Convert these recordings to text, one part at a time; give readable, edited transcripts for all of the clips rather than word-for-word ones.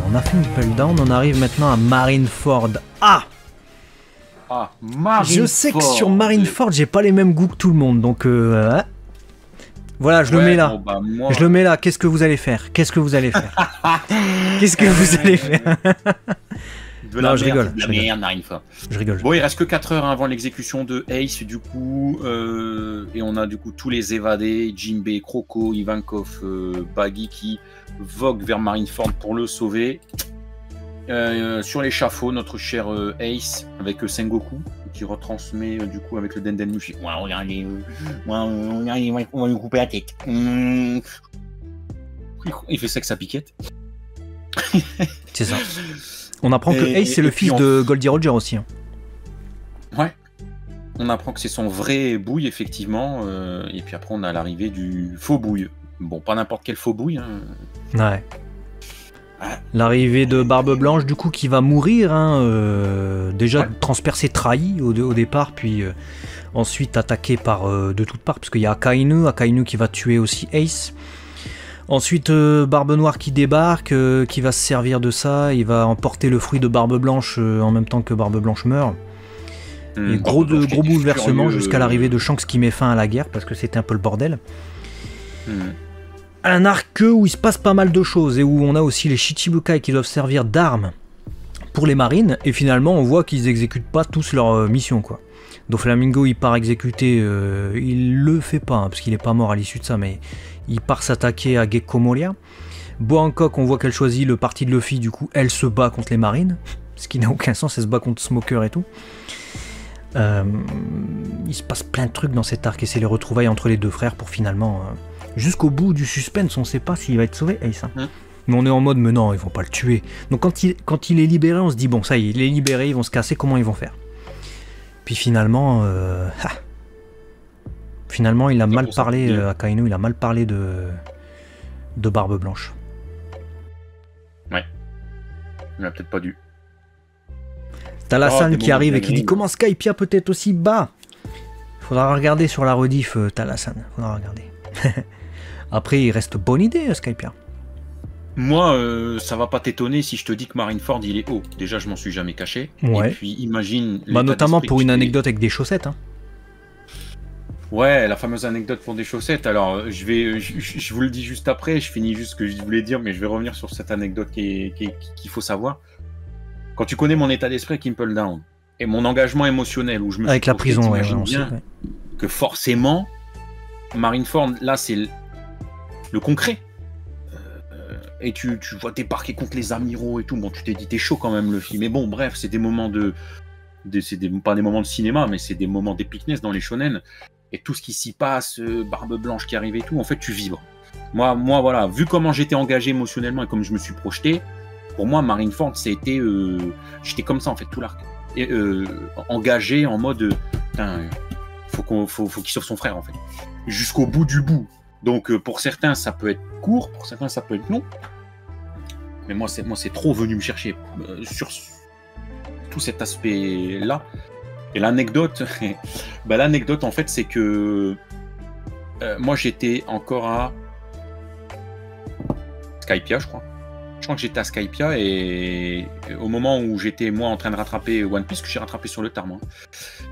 on a fait Impel Down, on arrive maintenant à Marineford. Ah, Marineford. je sais que sur Marineford, j'ai pas les mêmes goûts que tout le monde, donc voilà, je le mets là. Bon, bah, moi... Je le mets là. Qu'est-ce que vous allez faire? Qu'est-ce que vous allez faire? Qu'est-ce que vous allez faire? Non, je rigole. De la merde, Marineford. Je rigole. Bon, il reste que 4 heures avant l'exécution de Ace, du coup, et on a du coup tous les évadés, Jinbei, Croco, Ivankov, Baggy qui voguent vers Marineford pour le sauver. Sur l'échafaud, notre cher Ace avec Sengoku qui retransmet du coup avec le Denden Mushi. Ouais, regardez, on va lui couper la tête. Il fait ça avec sa piquette. C'est ça. On apprend que Ace c'est le fils de Goldie Roger aussi. Hein. Ouais. On apprend que c'est son vrai bouille effectivement. Et puis après on a l'arrivée du faux bouille. Bon, pas n'importe quel faux bouille. Hein. Ouais. L'arrivée de Barbe Blanche du coup qui va mourir hein, déjà transpercé, trahi au départ, puis ensuite attaqué par de toutes parts parce qu'il y a Akainu qui va tuer aussi Ace. Ensuite Barbe Noire qui débarque, qui va se servir de ça, il va emporter le fruit de Barbe Blanche en même temps que Barbe Blanche meurt. Et gros bouleversement jusqu'à l'arrivée de Shanks qui met fin à la guerre parce que c'était un peu le bordel. Un arc où il se passe pas mal de choses et où on a aussi les Shichibukai qui doivent servir d'armes pour les marines et finalement on voit qu'ils exécutent pas tous leur mission quoi. Doflamingo il part exécuter, il le fait pas hein, parce qu'il est pas mort à l'issue de ça mais il part s'attaquer à Gekko Moria. Bo Hancock on voit qu'elle choisit le parti de Luffy, du coup elle se bat contre les marines, ce qui n'a aucun sens, elle se bat contre Smoker et tout. Il se passe plein de trucs dans cet arc et c'est les retrouvailles entre les deux frères pour finalement... jusqu'au bout du suspense, on sait pas s'il va être sauvé, Ace. Hein. Mais on est en mode, mais non, ils vont pas le tuer. Donc quand il est libéré, on se dit, bon, ça y est, il est libéré, ils vont se casser, comment ils vont faire? Puis finalement, finalement, il a mal parlé, Akainu, il a mal parlé de Barbe Blanche. Ouais. Il a peut-être pas dû. T'as la scène qui arrive et qui dit, comment Skypia peut être aussi bas? Faudra regarder sur la rediff, Talasan, faudra regarder. Après, il reste bonne idée, Skypia. Moi, ça va pas t'étonner si je te dis que Marineford, il est haut. Déjà, je m'en suis jamais caché. Ouais. Et puis, imagine... Bah, notamment pour une anecdote avec des chaussettes. Hein. Ouais, la fameuse anecdote pour des chaussettes. Alors, je vous le dis juste après, je finis juste ce que je voulais dire, mais je vais revenir sur cette anecdote qu'il faut savoir. Quand tu connais mon état d'esprit avec Impel Down et mon engagement émotionnel où je me avec suis la prison, ouais, bien sait, que forcément, Marineford, là, c'est le concret. Et tu vois débarquer contre les amiraux et tout. Bon, tu t'es dit, t'es chaud quand même, le film. Mais bon, bref, c'est des moments pas des moments de cinéma, mais c'est des moments d'épicness dans les shonen. Et tout ce qui s'y passe, Barbe Blanche qui arrive et tout, en fait, tu vibres. Moi, voilà, vu comment j'étais engagé émotionnellement et comme je me suis projeté, pour moi, Marineford, c'était... j'étais comme ça, en fait, tout l'arc. Engagé en mode... faut qu'il sauve son frère, en fait. Jusqu'au bout du bout. Donc, pour certains, ça peut être court, pour certains, ça peut être long. Mais moi, c'est trop venu me chercher sur tout cet aspect-là. Et l'anecdote, l'anecdote, en fait, c'est que moi, j'étais encore à Skypia, je crois. Je crois que j'étais à Skypia et au moment où j'étais, moi, en train de rattraper One Piece, que j'ai rattrapé sur le tard, moi,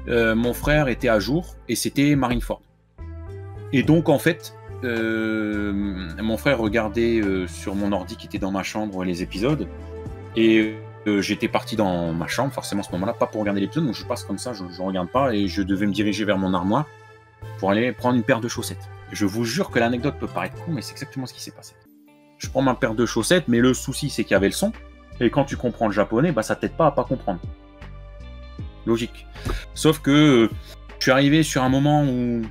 mon frère était à jour et c'était Marineford. Et donc, en fait, mon frère regardait sur mon ordi qui était dans ma chambre les épisodes et j'étais parti dans ma chambre forcément à ce moment-là, pas pour regarder l'épisode, donc je passe comme ça, je regarde pas et je devais me diriger vers mon armoire pour aller prendre une paire de chaussettes. Je vous jure que l'anecdote peut paraître con, mais c'est exactement ce qui s'est passé. Je prends ma paire de chaussettes, mais le souci c'est qu'il y avait le son et quand tu comprends le japonais, bah ça t'aide pas à pas comprendre. Logique. Sauf que je suis arrivé sur un moment où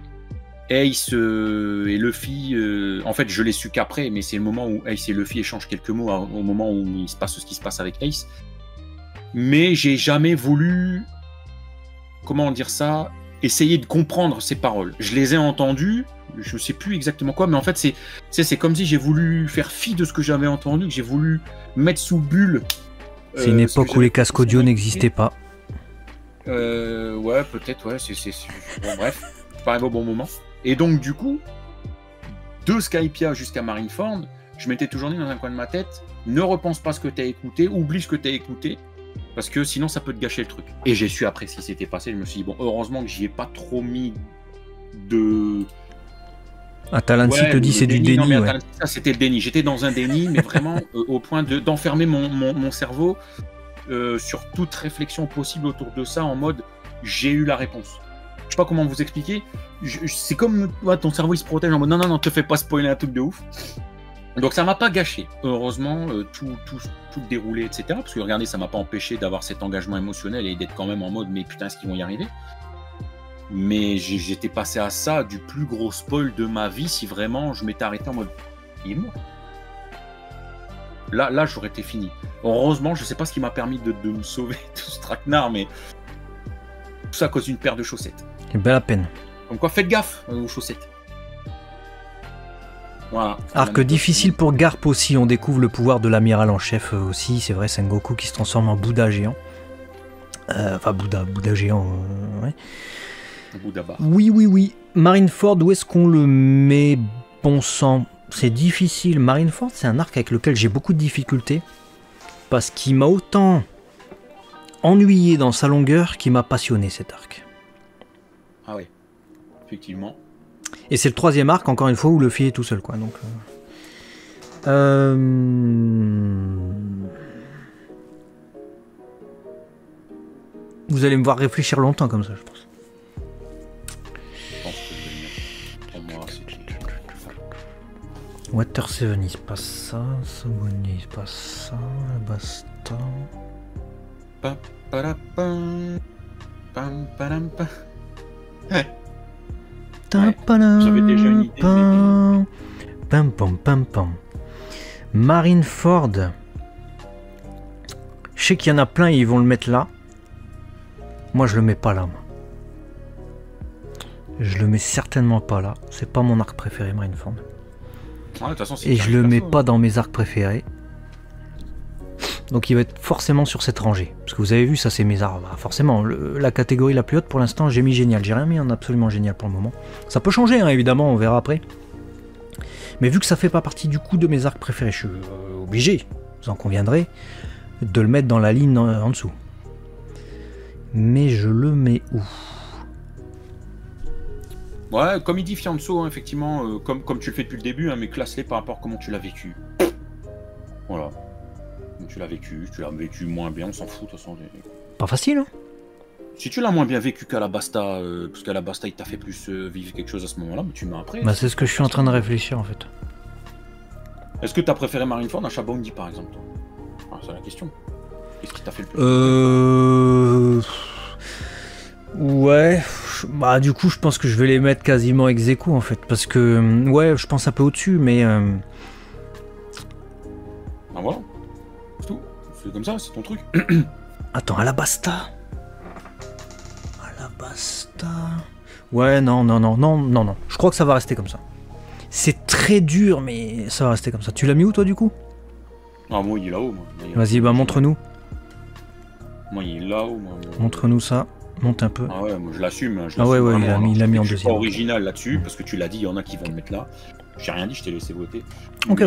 Ace et Luffy, en fait je l'ai su qu'après, mais c'est le moment où Ace et Luffy échangent quelques mots au moment où il se passe ce qui se passe avec Ace. Mais j'ai jamais voulu, comment dire ça, essayer de comprendre ces paroles. Je les ai entendues, je sais plus exactement quoi, mais en fait c'est comme si j'ai voulu faire fi de ce que j'avais entendu, que j'ai voulu mettre sous bulle. C'est une époque où les casques audio n'existaient pas. Ouais, peut-être, ouais, bon, bref, pas arrivé au bon moment. Et donc, du coup, de Skypia jusqu'à Marineford, je m'étais toujours dit dans un coin de ma tête, ne repense pas ce que tu as écouté, oublie ce que tu as écouté, parce que sinon ça peut te gâcher le truc. Et j'ai su après ce qui s'était passé, je me suis dit, bon, heureusement que j'y ai pas trop mis de... Atalansi te dit c'est du déni. Non, mais ouais. Ça, c'était le déni. J'étais dans un déni, mais vraiment au point d'enfermer mon cerveau sur toute réflexion possible autour de ça, en mode j'ai eu la réponse. Je sais pas comment vous expliquer. C'est comme ton cerveau il se protège en mode non, te fais pas spoiler un truc de ouf. Donc ça m'a pas gâché. Heureusement, tout déroulé, etc. Parce que regardez, ça m'a pas empêché d'avoir cet engagement émotionnel et d'être quand même en mode mais putain, est-ce qu'ils vont y arriver? Mais j'étais passé à ça du plus gros spoil de ma vie si vraiment je m'étais arrêté en mode il est mort. Là j'aurais été fini. Heureusement, je sais pas ce qui m'a permis de me sauver de ce traquenard, mais tout ça à cause d'une paire de chaussettes. C'est belle la peine. Comme quoi, faites gaffe aux chaussettes. Voilà. Arc difficile pour Garp aussi, on découvre le pouvoir de l'amiral en chef aussi, c'est vrai, Sengoku qui se transforme en Bouddha géant. Enfin Bouddha géant, ouais. Oui. Marineford, où est-ce qu'on le met, bon sang? C'est difficile. Marineford, c'est un arc avec lequel j'ai beaucoup de difficultés. Parce qu'il m'a autant ennuyé dans sa longueur qu'il m'a passionné cet arc. Ah oui, effectivement. Et c'est le 3e arc, encore une fois, où Luffy est tout seul, quoi. Donc, vous allez me voir réfléchir longtemps comme ça, je pense. Water 7, il se passe ça. Sobonnier, il se passe ça. Basta. J'avais déjà une idée. Marineford. Je sais qu'il y en a plein et ils vont le mettre là. Moi, je le mets pas là. Moi. Je le mets certainement pas là. C'est pas mon arc préféré, Marineford. Ouais, de toute façon, et je le mets pas dans mes arcs préférés. Donc il va être forcément sur cette rangée. Parce que vous avez vu, ça c'est mes arcs. Bah, forcément, la catégorie la plus haute pour l'instant, j'ai mis génial. J'ai rien mis en absolument génial pour le moment. Ça peut changer, hein, évidemment, on verra après. Mais vu que ça fait pas partie du coup de mes arcs préférés, je suis obligé, vous en conviendrez, de le mettre dans la ligne en dessous. Mais je le mets où? Ouais, comme il dit Fianso, hein, effectivement, comme tu le fais depuis le début, hein, mais classe-les par rapport à comment tu l'as vécu. Voilà. Donc, tu l'as vécu moins bien, on s'en fout de toute façon. Pas facile, hein? Si tu l'as moins bien vécu qu'à la Basta, parce qu'à la Basta il t'a fait plus vivre quelque chose à ce moment-là, mais tu mets après. Bah c'est ce que je suis en train de réfléchir en fait. Est-ce que t'as préféré Marineford à Shabondi par exemple? C'est la question. Qu'est-ce qui t'a fait le plus? Ouais, bah du coup je pense que je vais les mettre quasiment ex aequo en fait, parce que ouais je pense un peu au-dessus, mais Ah voilà, c'est tout, c'est comme ça, c'est ton truc. Attends, Alabasta. Ouais, non, je crois que ça va rester comme ça. C'est très dur, mais ça va rester comme ça. Tu l'as mis où toi du coup? Ah moi il est là-haut. Vas-y, bah montre-nous. Moi il est là-haut. Montre-nous ça. Monte un peu. Ah ouais, moi je l'assume. Ah ouais, il l'a mis en deuxième. Je suis pas original là-dessus, parce que tu l'as dit, il y en a qui vont le mettre là. J'ai rien dit, je t'ai laissé voter. Ok.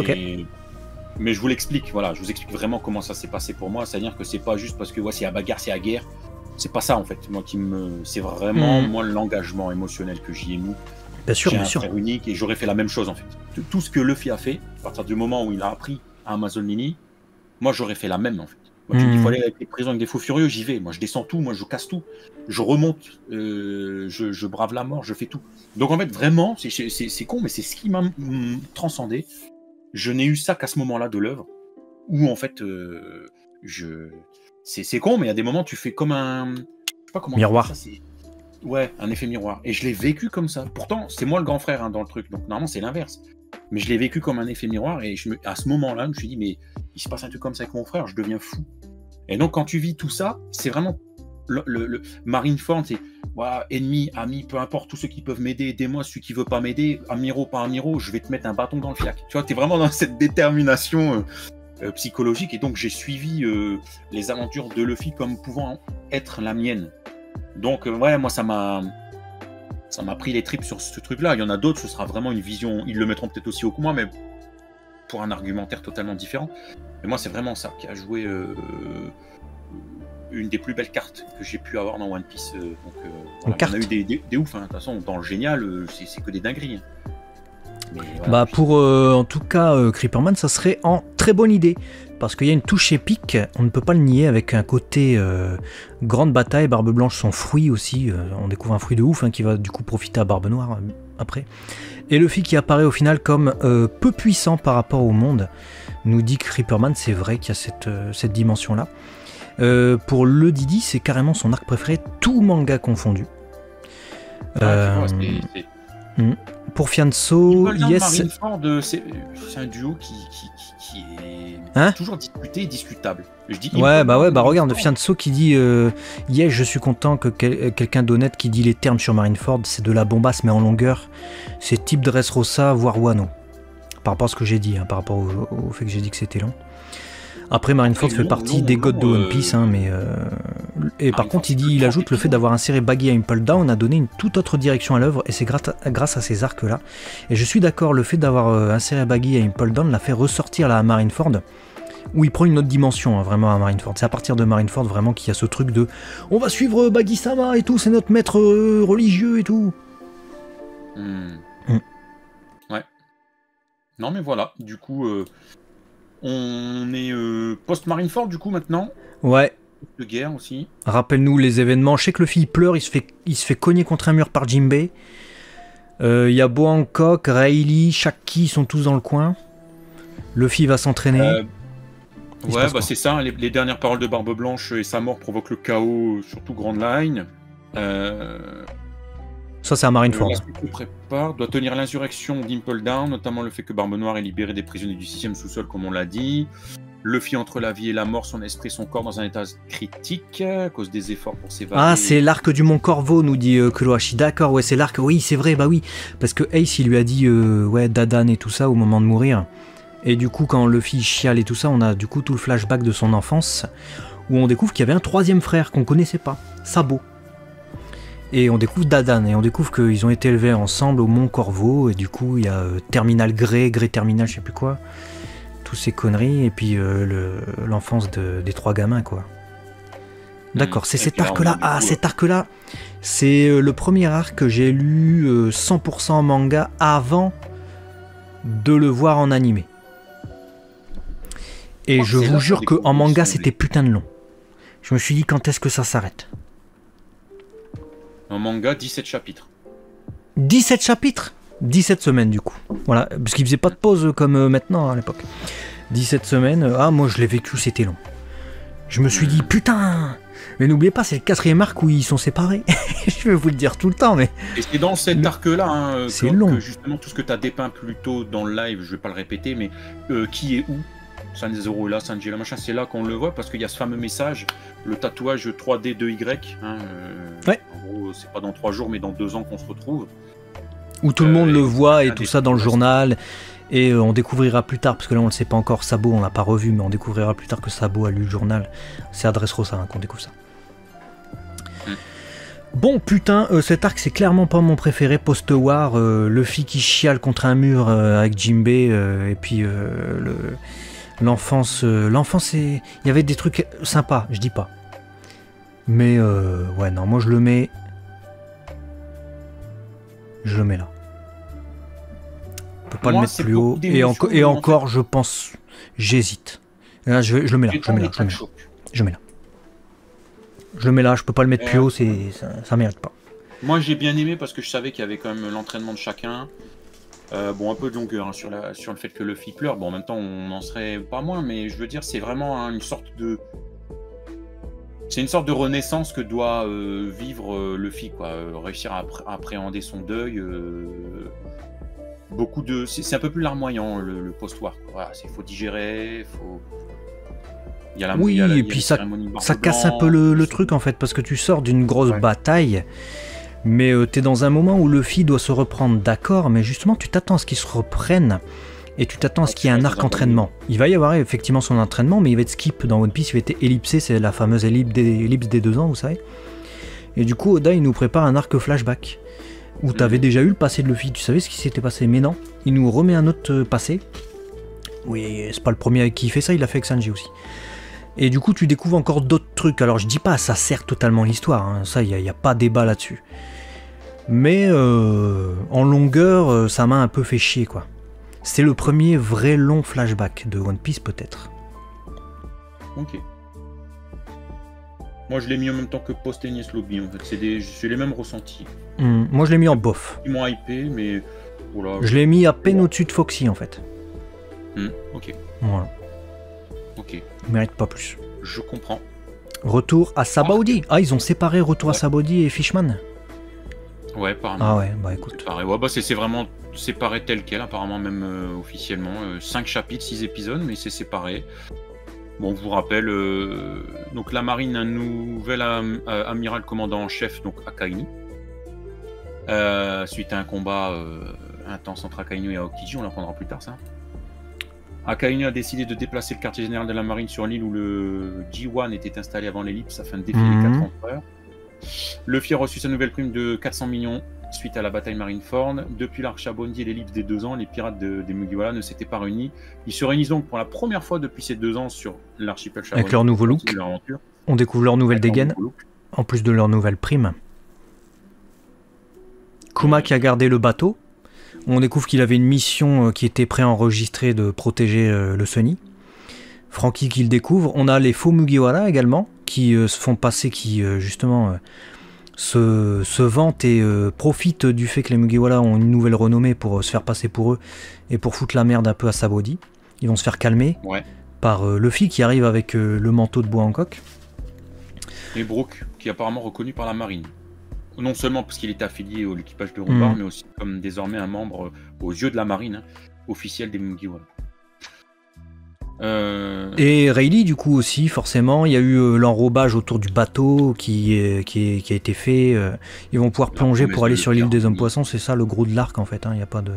Mais je vous l'explique, voilà, je vous explique vraiment comment ça s'est passé pour moi. C'est-à-dire que c'est pas juste parce que ouais, c'est la bagarre, c'est la guerre. C'est pas ça en fait. Moi c'est vraiment moi l'engagement émotionnel que j'y ai mis. Bien sûr, j'ai un frère unique et j'aurais fait la même chose en fait. Tout ce que Luffy a fait, à partir du moment où il a appris à Amazon Lily, moi j'aurais fait la même en fait. Moi, tu me dis, il faut aller avec les prisons avec des fous furieux, j'y vais. Moi, je descends tout, moi, je casse tout. Je remonte, je brave la mort, je fais tout. Donc, en fait, vraiment, c'est con, mais c'est ce qui m'a transcendé. Je n'ai eu ça qu'à ce moment-là de l'œuvre, où, en fait, c'est con, mais il y a des moments, tu fais comme un... Je sais pas comment miroir. Ça, ouais, un effet miroir. Et je l'ai vécu comme ça. Pourtant, c'est moi le grand frère hein, dans le truc, donc normalement, c'est l'inverse. Mais je l'ai vécu comme un effet miroir, et à ce moment-là, je me suis dit, mais il se passe un truc comme ça avec mon frère, je deviens fou. Et donc, quand tu vis tout ça, c'est vraiment le Marineford, c'est ennemi, ami, peu importe, tous ceux qui peuvent m'aider, aidez-moi, celui qui veut pas m'aider, Amiro, pas Amiro, je vais te mettre un bâton dans le fiac. Tu vois, t'es vraiment dans cette détermination psychologique, et donc j'ai suivi les aventures de Luffy comme pouvant être la mienne. Donc, ouais, moi, ça m'a pris les tripes sur ce truc-là. Il y en a d'autres, ce sera vraiment une vision, ils le mettront peut-être aussi haut que moi, mais pour un argumentaire totalement différent. Mais moi, c'est vraiment ça qui a joué une des plus belles cartes que j'ai pu avoir dans One Piece. On a eu des ouf, hein. De toute façon, dans le génial, c'est que des dingueries. Hein. Mais, voilà, bah pour en tout cas Creeperman, ça serait en très bonne idée. Parce qu'il y a une touche épique, on ne peut pas le nier, avec un côté grande bataille, Barbe Blanche son fruit aussi, on découvre un fruit de ouf, hein, qui va du coup profiter à Barbe Noire après. Et Luffy qui apparaît au final comme peu puissant par rapport au monde, nous dit que Creeperman, c'est vrai qu'il y a cette dimension-là. Pour le Didi, c'est carrément son arc préféré, tout manga confondu. Pour Fianso, yes. Marineford, c'est un duo qui est toujours discuté et discutable. Je dis ouais, bah regarde, Fianso qui dit yes, je suis content que quelqu'un d'honnête qui dit les termes sur Marineford, c'est de la bombasse mais en longueur. C'est type Dressrosa, voire Wano. Par rapport à ce que j'ai dit, hein, par rapport au fait que j'ai dit que c'était long. Après, Marineford fait partie des gods de One Piece, hein, mais et par contre, il ajoute le fait d'avoir inséré Baggy à Impel Down a donné une toute autre direction à l'œuvre, et c'est grâce à ces arcs-là. Et je suis d'accord, le fait d'avoir inséré Baggy à Impel Down l'a fait ressortir là à Marineford, où il prend une autre dimension, hein, vraiment à Marineford. C'est à partir de Marineford vraiment qu'il y a ce truc de on va suivre Baggy-sama et tout, c'est notre maître religieux et tout. Ouais. Non mais voilà, du coup. On est post-Marineford du coup maintenant. Ouais. De guerre aussi. Rappelle-nous les événements. Je sais que Luffy il pleure, il se fait cogner contre un mur par Jinbei. Il y a Boa Hancock, Rayleigh, Shaki sont tous dans le coin. Luffy va s'entraîner. Ouais, bah c'est ça. Les dernières paroles de Barbe Blanche et sa mort provoquent le chaos, surtout Grand Line. Ça, c'est à Marineford. La suite se prépare, doit tenir l'insurrection d'Impel Down, notamment le fait que Barbe Noire ait libéré des prisonniers du 6e sous-sol, comme on l'a dit. Luffy entre la vie et la mort, son esprit, son corps dans un état critique, à cause des efforts pour s'évader. Ah, c'est l'arc du Mont Corvo, nous dit Kurohashi. D'accord, ouais, c'est l'arc. Oui, c'est vrai, bah oui. Parce que Ace, il lui a dit, ouais, Dadan et tout ça au moment de mourir. Et du coup, quand Luffy chiale et tout ça, on a du coup tout le flashback de son enfance, où on découvre qu'il y avait un troisième frère qu'on connaissait pas, Sabo. Et on découvre Dadan, et on découvre qu'ils ont été élevés ensemble au Mont Corvo, et du coup il y a Terminal Grey Terminal, je sais plus quoi, tous ces conneries, et puis l'enfance des trois gamins, quoi. D'accord, c'est cet arc-là. Ah, cet arc-là, c'est le premier arc que j'ai lu 100% en manga avant de le voir en animé. Et je vous jure qu'en manga c'était putain de long. Je me suis dit quand est-ce que ça s'arrête. En manga, 17 chapitres. 17 chapitres 17 semaines du coup. Voilà, parce qu'il faisait pas de pause comme maintenant à l'époque. 17 semaines, ah moi je l'ai vécu, c'était long. Je me suis dit putain. Mais n'oubliez pas, c'est le 4e arc où ils sont séparés. Je vais vous le dire tout le temps, mais... Et c'est dans cet arc-là, hein, c'est long. Que justement tout ce que tu as dépeint plus tôt dans le live, je vais pas le répéter, mais qui est où Sanzero là, Sanji là, machin, c'est là qu'on le voit parce qu'il y a ce fameux message, le tatouage 3D 2Y. Hein, ouais. En gros, c'est pas dans 3 jours, mais dans 2 ans qu'on se retrouve. Où tout le monde le voit et tout ça dans le journal. Et on découvrira plus tard, parce que là on le sait pas encore, Sabo on l'a pas revu, mais on découvrira plus tard que Sabo a lu le journal. C'est à Dressrosa hein, qu'on découvre ça. Bon putain, cet arc c'est clairement pas mon préféré post-war. Luffy qui chiale contre un mur avec Jinbei, et puis l'enfance, il y avait des trucs sympas, je dis pas. Mais ouais non, moi je le mets là. On peut pas le mettre plus haut. Et encore, je pense, j'hésite. Là, je le mets là. Je le mets là, je peux pas le mettre plus haut, ça mérite pas. Moi j'ai bien aimé parce que je savais qu'il y avait quand même l'entraînement de chacun. Bon, un peu de longueur hein, sur le fait que Luffy pleure. Bon, en même temps, on n'en serait pas moins, mais je veux dire, c'est vraiment hein, une sorte de renaissance que doit vivre Luffy, quoi. Réussir à appréhender son deuil. C'est un peu plus larmoyant le post-war. Voilà, il faut digérer, faut. Et puis ça casse un peu le truc en fait, parce que tu sors d'une grosse bataille. Mais t'es dans un moment où Luffy doit se reprendre, d'accord, mais justement tu t'attends à ce qu'il se reprenne et tu t'attends à ce qu'il y ait un arc entraînement. Il va y avoir effectivement son entraînement, mais il va être skip dans One Piece, il va être ellipsé, c'est la fameuse ellipse des 2 ans, vous savez. Et du coup Oda il nous prépare un arc flashback, où t'avais déjà eu le passé de Luffy, tu savais ce qui s'était passé, mais non, il nous remet un autre passé, Oui, c'est pas le premier qui fait ça, il l'a fait avec Sanji aussi. Et du coup, tu découvres encore d'autres trucs. Alors, je dis pas, ça sert totalement l'histoire, hein. Ça, il n'y a pas débat là-dessus. Mais en longueur, ça m'a un peu fait chier, quoi. C'est le premier vrai long flashback de One Piece, peut-être. Ok. Moi, je l'ai mis en même temps que Post Enies Lobby, en fait. C'est les mêmes ressentis. Moi, je l'ai mis en bof. Ils m'ont hypé, mais... Voilà. Je l'ai mis à peine au-dessus de Foxy, en fait. Ok. Voilà. Ok. Il mérite pas plus. Je comprends. Retour à Sabaody. Ah, ils ont séparé Retour à Sabaody et Fishman. Ouais, apparemment. Ah ouais, bah écoute. Pareil. Ouais, bah c'est vraiment séparé tel quel, apparemment, même officiellement. 5 chapitres, 6 épisodes, mais c'est séparé. Bon, je vous rappelle, donc la marine, un nouvel amiral commandant en chef, donc Akainu. Suite à un combat intense entre Akainu et Aokiji, on l'apprendra plus tard, ça. Akainu a décidé de déplacer le quartier général de la marine sur l'île où le G1 était installé avant l'ellipse afin de défier les 4 empereurs. Luffy a reçu sa nouvelle prime de 400 millions suite à la bataille Marineford. Depuis l'arc Shabondi et l'ellipse des 2 ans, les pirates des Mugiwara ne s'étaient pas réunis. Ils se réunissent donc pour la première fois depuis ces 2 ans sur l'archipel Shabondi. Avec leur nouveau look, on découvre leur nouvelle dégaine, en plus de leur nouvelle prime. Kuma qui a gardé le bateau. On découvre qu'il avait une mission qui était préenregistrée de protéger le Sunny. Franky qui le découvre. On a les faux Mugiwara également, qui se font passer, qui justement se vantent et profitent du fait que les Mugiwara ont une nouvelle renommée pour se faire passer pour eux et pour foutre la merde un peu à Sabaody. Ils vont se faire calmer par Luffy qui arrive avec le manteau de bois en coque. Et Brook, qui est apparemment reconnu par la marine. Non seulement parce qu'il est affilié à l'équipage de Robar, mais aussi comme désormais un membre aux yeux de la marine, officiel des Mugiwara. Et Rayleigh du coup aussi, forcément, il y a eu l'enrobage autour du bateau qui a été fait. Ils vont pouvoir plonger pour aller sur l'île des hommes poissons, c'est ça le gros de l'arc en fait, il n'y a pas de...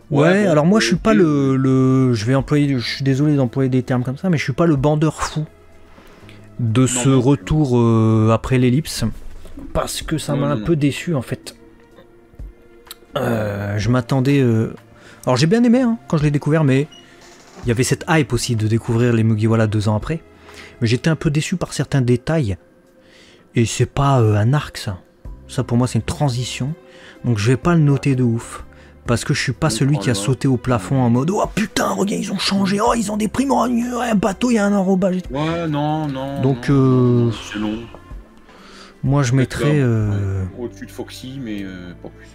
Ouais, bon, alors moi je suis pas je suis désolé d'employer des termes comme ça, mais je suis pas le bandeur fou de ce retour après l'ellipse, parce que ça m'a un peu déçu en fait. Je m'attendais... Alors j'ai bien aimé quand je l'ai découvert, mais il y avait cette hype aussi de découvrir les Mugiwara 2 ans après. Mais j'étais un peu déçu par certains détails. Et c'est pas un arc ça. Ça pour moi c'est une transition. Donc je vais pas le noter de ouf. Parce que je suis pas celui qui a sauté au plafond en mode oh putain regarde ils ont changé, oh ils ont des primes, un bateau il y a un enrobage et tout. Ouais non. Donc c'est long. Moi je mettrais... au-dessus de Foxy mais pas plus.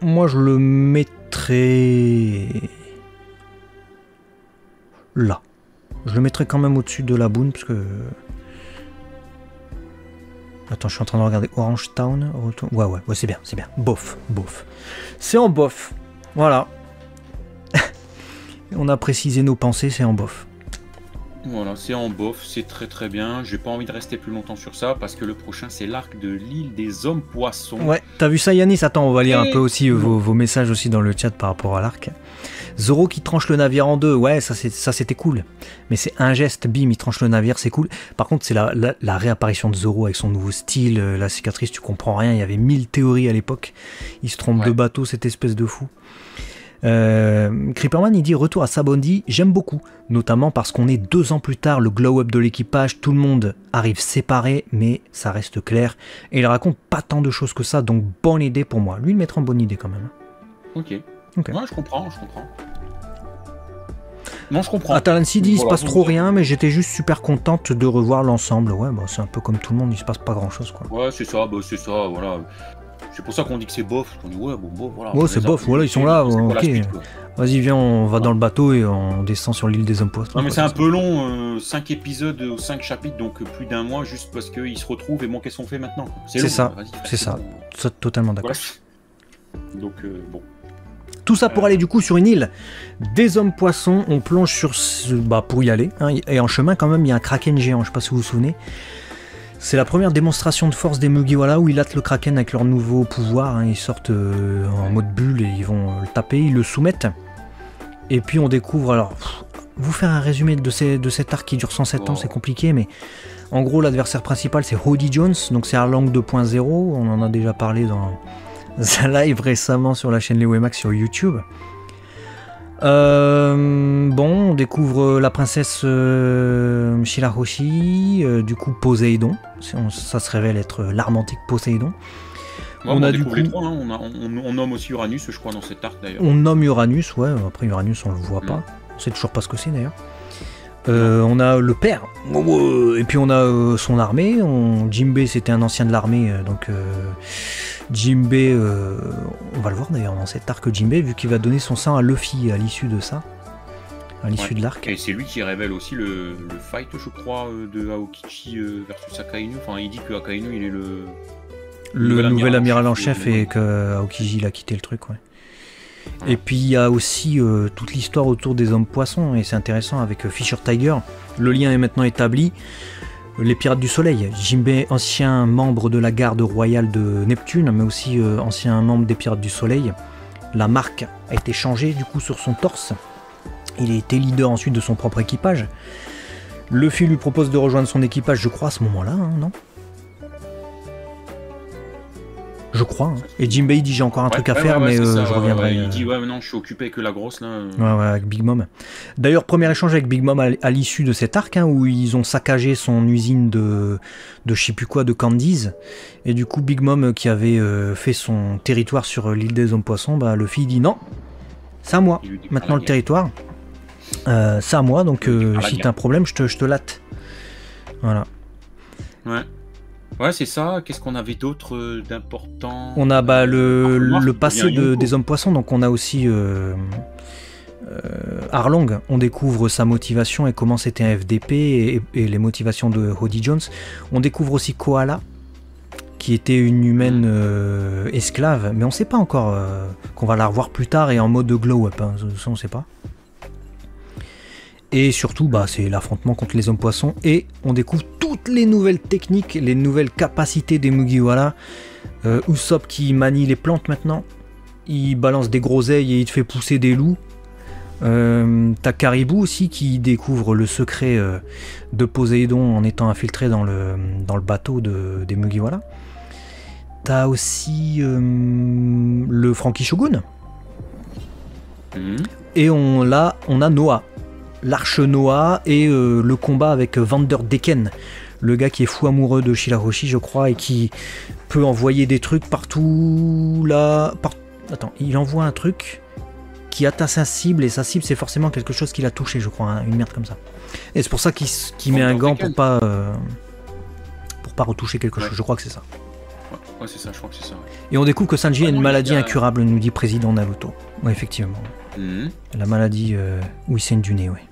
Moi je le mettrais... là. Je le mettrais quand même au-dessus de la Boone parce que... Attends, je suis en train de regarder Orange Town. Ouais, c'est bien. Bof. C'est en bof. Voilà. On a précisé nos pensées, c'est en bof. Voilà, c'est en bof, c'est très très bien. J'ai pas envie de rester plus longtemps sur ça parce que le prochain c'est l'arc de l'île des hommes poissons. Ouais, t'as vu ça Yanis? Attends, on va lire un peu aussi vos messages aussi dans le chat par rapport à l'arc. Zoro qui tranche le navire en deux, ouais, ça c'était cool. Mais c'est un geste, bim, il tranche le navire, c'est cool. Par contre, c'est la réapparition de Zoro avec son nouveau style, la cicatrice, tu comprends rien. Il y avait 1000 théories à l'époque. Il se trompe de bateau, cette espèce de fou. Creeperman il dit retour à Sabaody, j'aime beaucoup, notamment parce qu'on est 2 ans plus tard, le glow-up de l'équipage, tout le monde arrive séparé, mais ça reste clair, et il raconte pas tant de choses que ça, donc bonne idée pour moi. Lui il mettra en bonne idée quand même. Ok. Ouais, je comprends. Non, je comprends. À Talon City, il se passe trop rien, mais j'étais juste super contente de revoir l'ensemble. Ouais, bah, c'est un peu comme tout le monde, il se passe pas grand chose quoi. Ouais, c'est ça, voilà. C'est pour ça qu'on dit que c'est bof. On dit ouais, bon, voilà. Ouais, c'est bof, voilà, ils sont là, ok. Vas-y, viens, on va dans le bateau et on descend sur l'île des hommes poissons. Non, mais c'est un peu long, 5 épisodes ou 5 chapitres, donc plus d'1 mois, juste parce qu'ils se retrouvent et bon, qu'est-ce qu'on fait maintenant? C'est ça, totalement d'accord. Voilà. Donc, bon. Tout ça pour aller du coup sur une île des hommes poissons, on plonge sur pour y aller, et en chemin quand même il y a un kraken géant, je sais pas si vous vous souvenez. C'est la première démonstration de force des Mugiwara où ils hâtent le kraken avec leur nouveau pouvoir, ils sortent en mode bulle et ils vont le taper, ils le soumettent. Et puis on découvre, alors, vous faire un résumé de cet arc qui dure 107 ans, c'est compliqué, mais en gros l'adversaire principal c'est Hodie Jones, donc c'est Arlong 2.0, on en a déjà parlé dans un live récemment sur la chaîne Leo et Max sur YouTube. Bon, on découvre la princesse Shirahoshi, du coup Poséidon. Ça se révèle être l'arme antique Poséidon. Ouais, on a du coup les trois, hein. On nomme aussi Uranus, je crois, dans cet arc d'ailleurs. On nomme Uranus, ouais. Après Uranus, on le voit pas. On sait toujours pas ce que c'est d'ailleurs. On a le père, et puis on a son armée. Jinbei, c'était un ancien de l'armée, donc Jinbei, on va le voir d'ailleurs dans cet arc Jinbei, vu qu'il va donner son sang à Luffy à l'issue de ça, à l'issue de l'arc. Et c'est lui qui révèle aussi le fight, je crois, de Aokichi versus Akainu. Enfin, il dit que Akainu, il est le nouvel amiral en chef et que Aokiji il a quitté le truc, ouais. Et puis il y a aussi toute l'histoire autour des hommes poissons, et c'est intéressant avec Fisher Tiger. Le lien est maintenant établi. Les pirates du soleil, Jinbei, ancien membre de la garde royale de Neptune, mais aussi ancien membre des pirates du soleil. La marque a été changée du coup sur son torse. Il a été leader ensuite de son propre équipage. Luffy lui propose de rejoindre son équipage, je crois, à ce moment-là, hein, non ? Je crois. Hein. Et Jinbei dit j'ai encore un truc à faire, mais je reviendrai. Il dit ouais, mais non, je suis occupé avec la grosse là. Ouais, avec Big Mom. D'ailleurs, premier échange avec Big Mom à l'issue de cet arc, hein, où ils ont saccagé son usine de je sais plus quoi, de Candies. Et du coup, Big Mom qui avait fait son territoire sur l'île des hommes poissons, bah, Luffy dit non, c'est à moi. Maintenant le territoire, c'est à moi. Donc si t'as un problème, je te latte. Voilà. Ouais. Ouais, c'est ça. Qu'est-ce qu'on avait d'autre d'important? On a le passé des hommes poissons, donc on a aussi Arlong. On découvre sa motivation et comment c'était un FDP et les motivations de Hodie Jones. On découvre aussi Koala, qui était une humaine esclave, mais on sait pas encore qu'on va la revoir plus tard et en mode glow-up, hein, ça on sait pas. Et surtout, bah, c'est l'affrontement contre les hommes poissons, et on découvre toutes les nouvelles techniques, les nouvelles capacités des Mugiwara. Usopp qui manie les plantes maintenant, il balance des groseilles et il te fait pousser des loups. T'as Caribou aussi qui découvre le secret de Poséidon en étant infiltré dans le bateau des Mugiwara. T'as aussi le Franky Shogun. Et on a Noah. L'arche Noah et le combat avec Vanderdecken, le gars qui est fou amoureux de Shirahoshi, je crois, et qui peut envoyer des trucs partout là. Attends, il envoie un truc qui atteint sa cible, et sa cible c'est forcément quelque chose qu'il a touché, je crois, hein, une merde comme ça. Et c'est pour ça qu'il met un gant pour pas retoucher quelque chose. Je crois que c'est ça. Ouais, c'est ça, je crois que c'est ça. Ouais. Et on découvre que Sanji a une maladie incurable, nous dit président Naruto. Ouais, effectivement. La maladie Whisen du nez, ouais.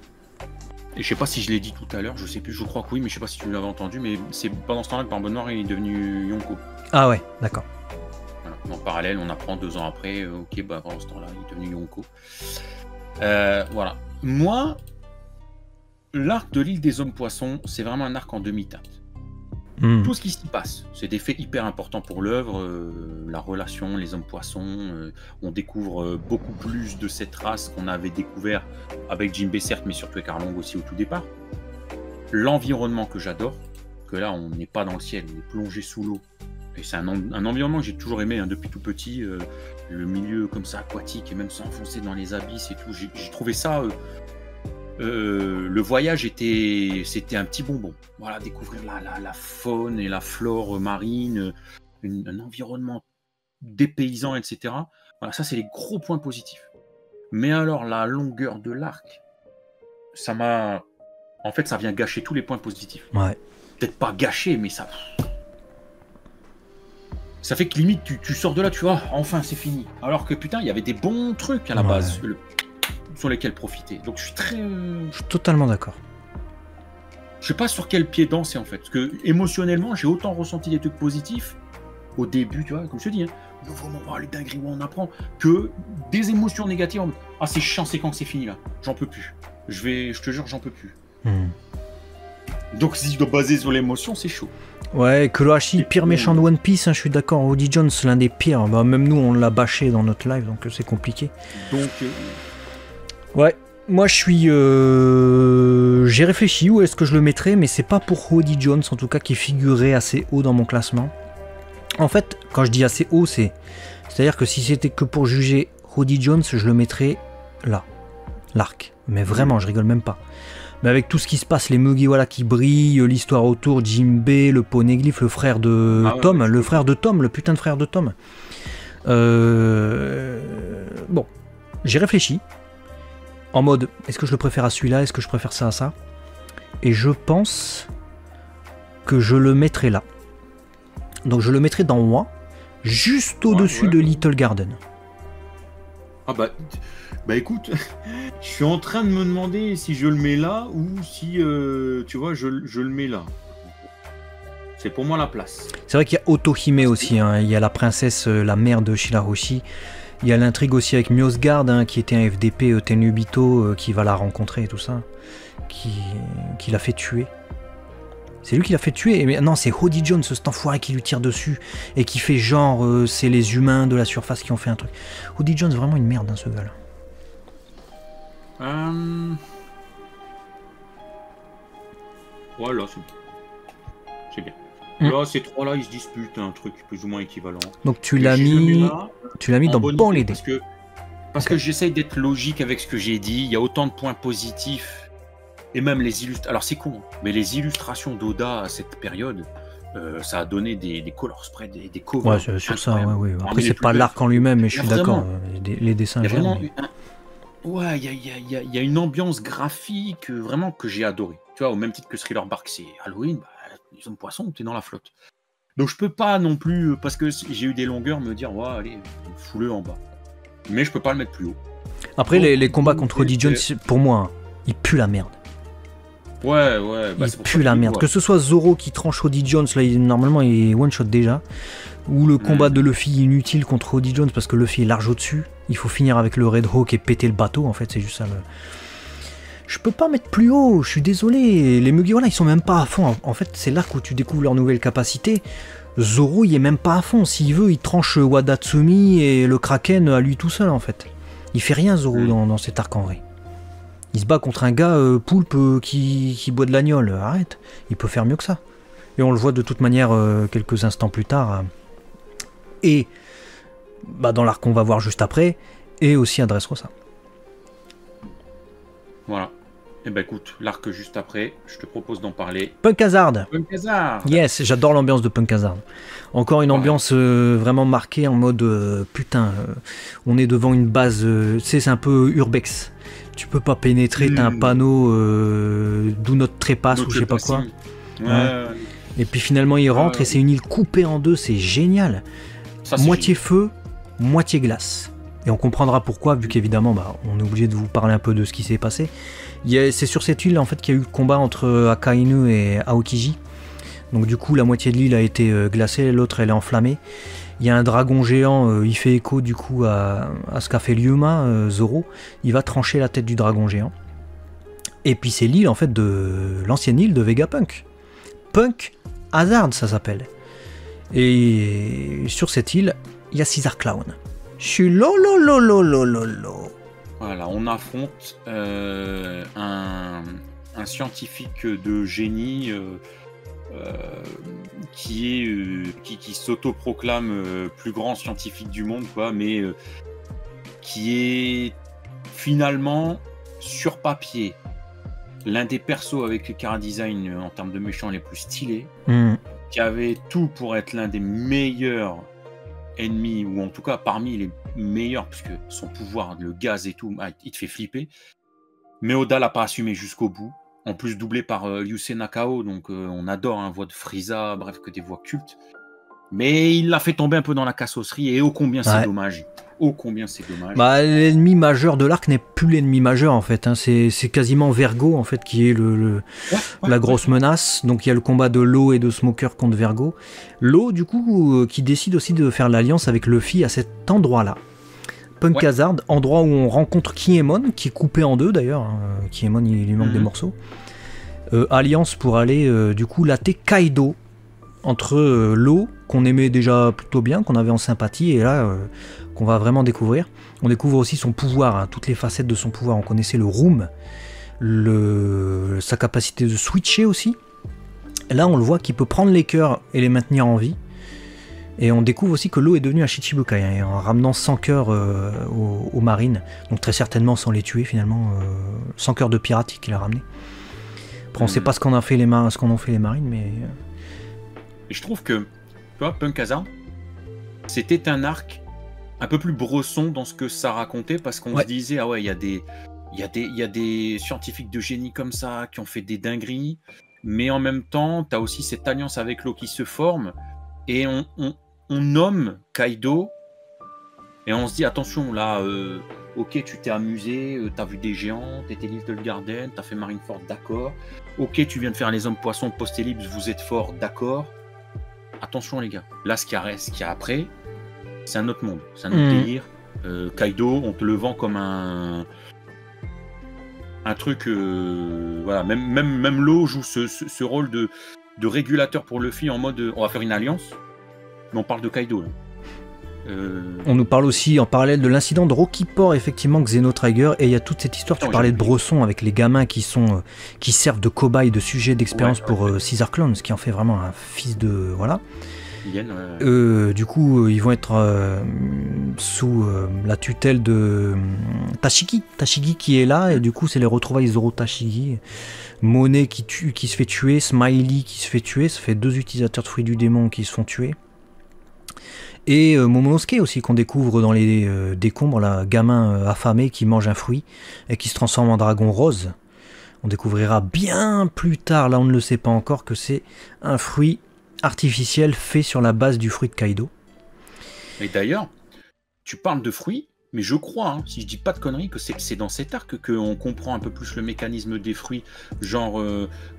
Et je sais pas si je l'ai dit tout à l'heure, je sais plus, je crois que oui, mais je sais pas si tu l'avais entendu, mais c'est pendant ce temps-là que Barbe Noire est devenu Yonko. Ah ouais, d'accord. Voilà. En parallèle, on apprend 2 ans après, ok, bah pendant ce temps-là, il est devenu Yonko. Voilà. Moi, l'arc de l'île des hommes poissons, c'est vraiment un arc en demi-teinte. Tout ce qui s'y passe, c'est des faits hyper importants pour l'œuvre, la relation, les hommes poissons, on découvre beaucoup plus de cette race qu'on avait découvert avec Jinbei certes, mais surtout avec Arlong aussi au tout départ. L'environnement que j'adore, que là on n'est pas dans le ciel, on est plongé sous l'eau, et c'est un environnement que j'ai toujours aimé, hein, depuis tout petit, le milieu comme ça aquatique, et même s'enfoncer dans les abysses et tout, j'ai trouvé ça... le voyage c'était un petit bonbon. Voilà, découvrir la faune et la flore marine, un environnement dépaysant, etc. Voilà, ça c'est les gros points positifs. Mais alors la longueur de l'arc, ça vient gâcher tous les points positifs. Ouais. Peut-être pas gâcher, mais ça fait que limite tu sors de là, tu vois, enfin c'est fini. Alors que putain, il y avait des bons trucs à la base. Sur lesquels profiter. Donc je suis totalement d'accord. Je sais pas sur quel pied danser en fait. Parce que émotionnellement, j'ai autant ressenti des trucs positifs au début, tu vois, comme je te dis, hein, vraiment, les dingueries où on apprend, que des émotions négatives. Ah, c'est chiant, c'est quand que c'est fini là. J'en peux plus. Je te jure, j'en peux plus. Donc si je dois baser sur l'émotion, c'est chaud. Ouais, Kurohashi, pire méchant de One Piece, hein, je suis d'accord. Hodie Jones, l'un des pires. Bah, même nous, on l'a bâché dans notre live, donc c'est compliqué. Donc... Ouais, moi je suis... J'ai réfléchi où est-ce que je le mettrais, mais c'est pas pour Hodie Jones, en tout cas, qui figurait assez haut dans mon classement. En fait, quand je dis assez haut, c'est-à-dire que si c'était que pour juger Hodie Jones, je le mettrais là. l'arc. Mais vraiment, je rigole même pas. Mais avec tout ce qui se passe, les Mugiwara qui brillent, l'histoire autour, Jinbei, le Poneglyph, le frère de Tom, le frère de Tom, le putain de frère de Tom. Bon, j'ai réfléchi. En mode, est-ce que je le préfère à celui-là? Est-ce que je préfère ça à ça? Et je pense que je le mettrai là. Donc je le mettrai dans moi, juste au-dessus de Little Garden. Ah bah écoute, je suis en train de me demander si je le mets là ou si, tu vois, je le mets là. C'est pour moi la place. C'est vrai qu'il y a Otohime aussi, hein. Il y a la princesse, la mère de Shirahoshi. Il y a l'intrigue aussi avec Myosgard, hein, qui était un FDP Tenubito, qui va la rencontrer et tout ça, qui l'a fait tuer. C'est lui qui l'a fait tuer, mais non, c'est Hody Jones, cet enfoiré qui lui tire dessus et qui fait genre, c'est les humains de la surface qui ont fait un truc. Hody Jones, vraiment une merde, hein, ce gars-là. Voilà, c'est bien. Là, ces trois-là, ils se disputent un truc plus ou moins équivalent. Donc tu l'as mis dans bon les dés. Parce que j'essaye d'être logique avec ce que j'ai dit. Il y a autant de points positifs et même les illustrations. Alors c'est con, mais les illustrations d'Oda à cette période, ça a donné des color spreads, des covers. Ouais, c'est sur ça. Ouais. Après, c'est pas l'arc en lui-même, mais je suis d'accord. Les dessins. Il y a vraiment ouais, il y a une ambiance graphique vraiment que j'ai adoré. Tu vois, au même titre que Thriller Bark, c'est Halloween. Bah, les hommes poissons, t'es dans la flotte. Donc je peux pas non plus, parce que j'ai eu des longueurs, me dire, ouais, allez, fous-le en bas. Mais je peux pas le mettre plus haut. Après, les combats contre Hody Jones, pour moi, ils puent la merde. Ouais. Bah, il pue la merde. Que ce soit Zoro qui tranche Hody Jones, là, normalement, il est one-shot déjà. Ou le combat de Luffy inutile contre Hody Jones, parce que Luffy est large au-dessus. Il faut finir avec le Red Hawk et péter le bateau, en fait, c'est juste ça. Je peux pas mettre plus haut, je suis désolé. Les Mugiwara, ils sont même pas à fond. En fait, c'est l'arc où tu découvres leur nouvelle capacité. Zoro, il est même pas à fond. S'il veut, il tranche Wadatsumi et le Kraken à lui tout seul, en fait. Il fait rien, Zoro, dans cet arc en vrai. Il se bat contre un gars poulpe qui boit de l'agnole. Arrête, il peut faire mieux que ça. Et on le voit de toute manière quelques instants plus tard. Et dans l'arc qu'on va voir juste après. Et aussi à Dressrosa. Voilà. Et ben écoute, l'arc juste après, je te propose d'en parler. Punk Hazard. Punk Hazard. Yes, j'adore l'ambiance de Punk Hazard. Encore une ambiance vraiment marquée en mode putain, on est devant une base, c'est un peu urbex. Tu peux pas pénétrer, t'as un panneau d'où notre trépasse ou je sais pas quoi. Ouais. Et puis finalement il rentre et c'est une île coupée en deux, c'est génial. Ça, moitié feu, moitié glace. Et on comprendra pourquoi, vu qu'évidemment on est obligé de vous parler un peu de ce qui s'est passé. C'est sur cette île en fait qu'il y a eu le combat entre Akainu et Aokiji. Donc du coup la moitié de l'île a été glacée, l'autre elle est enflammée. Il y a un dragon géant, il fait écho du coup à ce qu'a fait Ryuma, Zoro. Il va trancher la tête du dragon géant. Et puis c'est l'île en fait de l'ancienne île de Vegapunk. Punk Hazard ça s'appelle. Et sur cette île, il y a Caesar Clown. Je suis lololololololo. Voilà, on affronte un scientifique de génie qui s'autoproclame plus grand scientifique du monde, quoi, mais qui est finalement sur papier l'un des persos avec le chara-design en termes de méchants les plus stylés, qui avait tout pour être l'un des meilleurs ennemis, ou en tout cas parmi les meilleurs, parce que son pouvoir, le gaz et tout, il te fait flipper. Mais Oda l'a pas assumé jusqu'au bout. En plus doublé par Yusei Nakao, donc on adore, voix de Frieza, bref, que des voix cultes. Mais il l'a fait tomber un peu dans la cassosserie, et ô combien c'est dommage. Ô combien c'est dommage. L'ennemi majeur de l'arc n'est plus l'ennemi majeur en fait. C'est quasiment Vergo en fait qui est la grosse menace. Donc il y a le combat de Law et de Smoker contre Vergo. Law du coup qui décide aussi de faire l'alliance avec Luffy à cet endroit-là. Punk Hazard, endroit où on rencontre Kiemon, qui est coupé en deux d'ailleurs. Kiemon il lui manque des morceaux. Alliance pour aller du coup latter Kaido entre Law qu'on aimait déjà plutôt bien, qu'on avait en sympathie, et là qu'on va vraiment découvrir. On découvre aussi son pouvoir, toutes les facettes de son pouvoir. On connaissait le Room, sa capacité de switcher aussi. Là on le voit qu'il peut prendre les cœurs et les maintenir en vie. Et on découvre aussi que l'eau est devenue un Shichibukai, hein, en ramenant 100 cœurs aux marines, donc très certainement sans les tuer finalement, 100 cœurs de pirates qu'il a ramené. Après on sait pas ce qu'en ont fait les marines, mais... Et je trouve que, tu vois, Punk Hazard, c'était un arc un peu plus Bresson dans ce que ça racontait, parce qu'on se disait, ah ouais, il y a des scientifiques de génie comme ça, qui ont fait des dingueries, mais en même temps, tu as aussi cette alliance avec l'eau qui se forme, et on nomme Kaido, et on se dit, attention, là, ok, tu t'es amusé, t'as vu des géants, t'étais Little Garden, t'as fait Marineford, d'accord. Ok, tu viens de faire les hommes poissons, post-ellipse, vous êtes forts, d'accord. Attention les gars, là ce qu'il y a après, c'est un autre monde, c'est un autre délire. Kaido, on te le vend comme un truc, voilà, même l'eau joue ce rôle de régulateur pour Luffy en mode, on va faire une alliance, mais on parle de Kaido là. On nous parle aussi en parallèle de l'incident de Rocky Port, effectivement, Xeno Trigger, et il y a toute cette histoire, tu parlais de Bresson avec les gamins qui servent de cobayes, de sujets d'expérience pour Caesar Clown, ce qui en fait vraiment un fils de... Voilà. Du coup, ils vont être sous la tutelle de Tashigi qui est là, et du coup c'est les retrouvailles Zoro Tashigi. Monet qui se fait tuer, Smiley qui se fait tuer, ça fait 2 utilisateurs de fruits du démon qui se font tuer. Et Momonosuke aussi, qu'on découvre dans les décombres, là, gamin affamé qui mange un fruit et qui se transforme en dragon rose. On découvrira bien plus tard, là on ne le sait pas encore, que c'est un fruit artificiel fait sur la base du fruit de Kaido. Et d'ailleurs, tu parles de fruits, mais je crois, hein, si je dis pas de conneries, que c'est dans cet arc qu'on comprend un peu plus le mécanisme des fruits, genre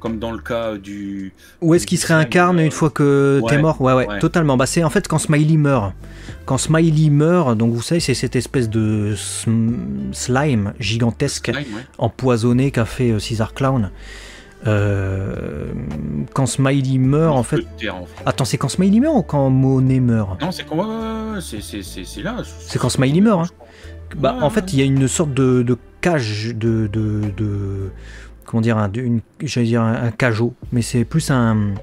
comme dans le cas du... Où est-ce qu'il se réincarne une fois que t'es mort? Ouais, totalement. Bah, c'est en fait quand Smiley meurt. Quand Smiley meurt, donc vous savez, c'est cette espèce de slime gigantesque, empoisonné qu'a fait Caesar Clown. Quand Smiley meurt, en fait... Attends, c'est quand Smiley meurt ou quand Monet meurt? Non, c'est quand... c'est là. C'est quand Smiley meurt, hein. Bah, en fait, il y a une sorte de cage comment dire, j'allais dire un cajot, mais c'est plus un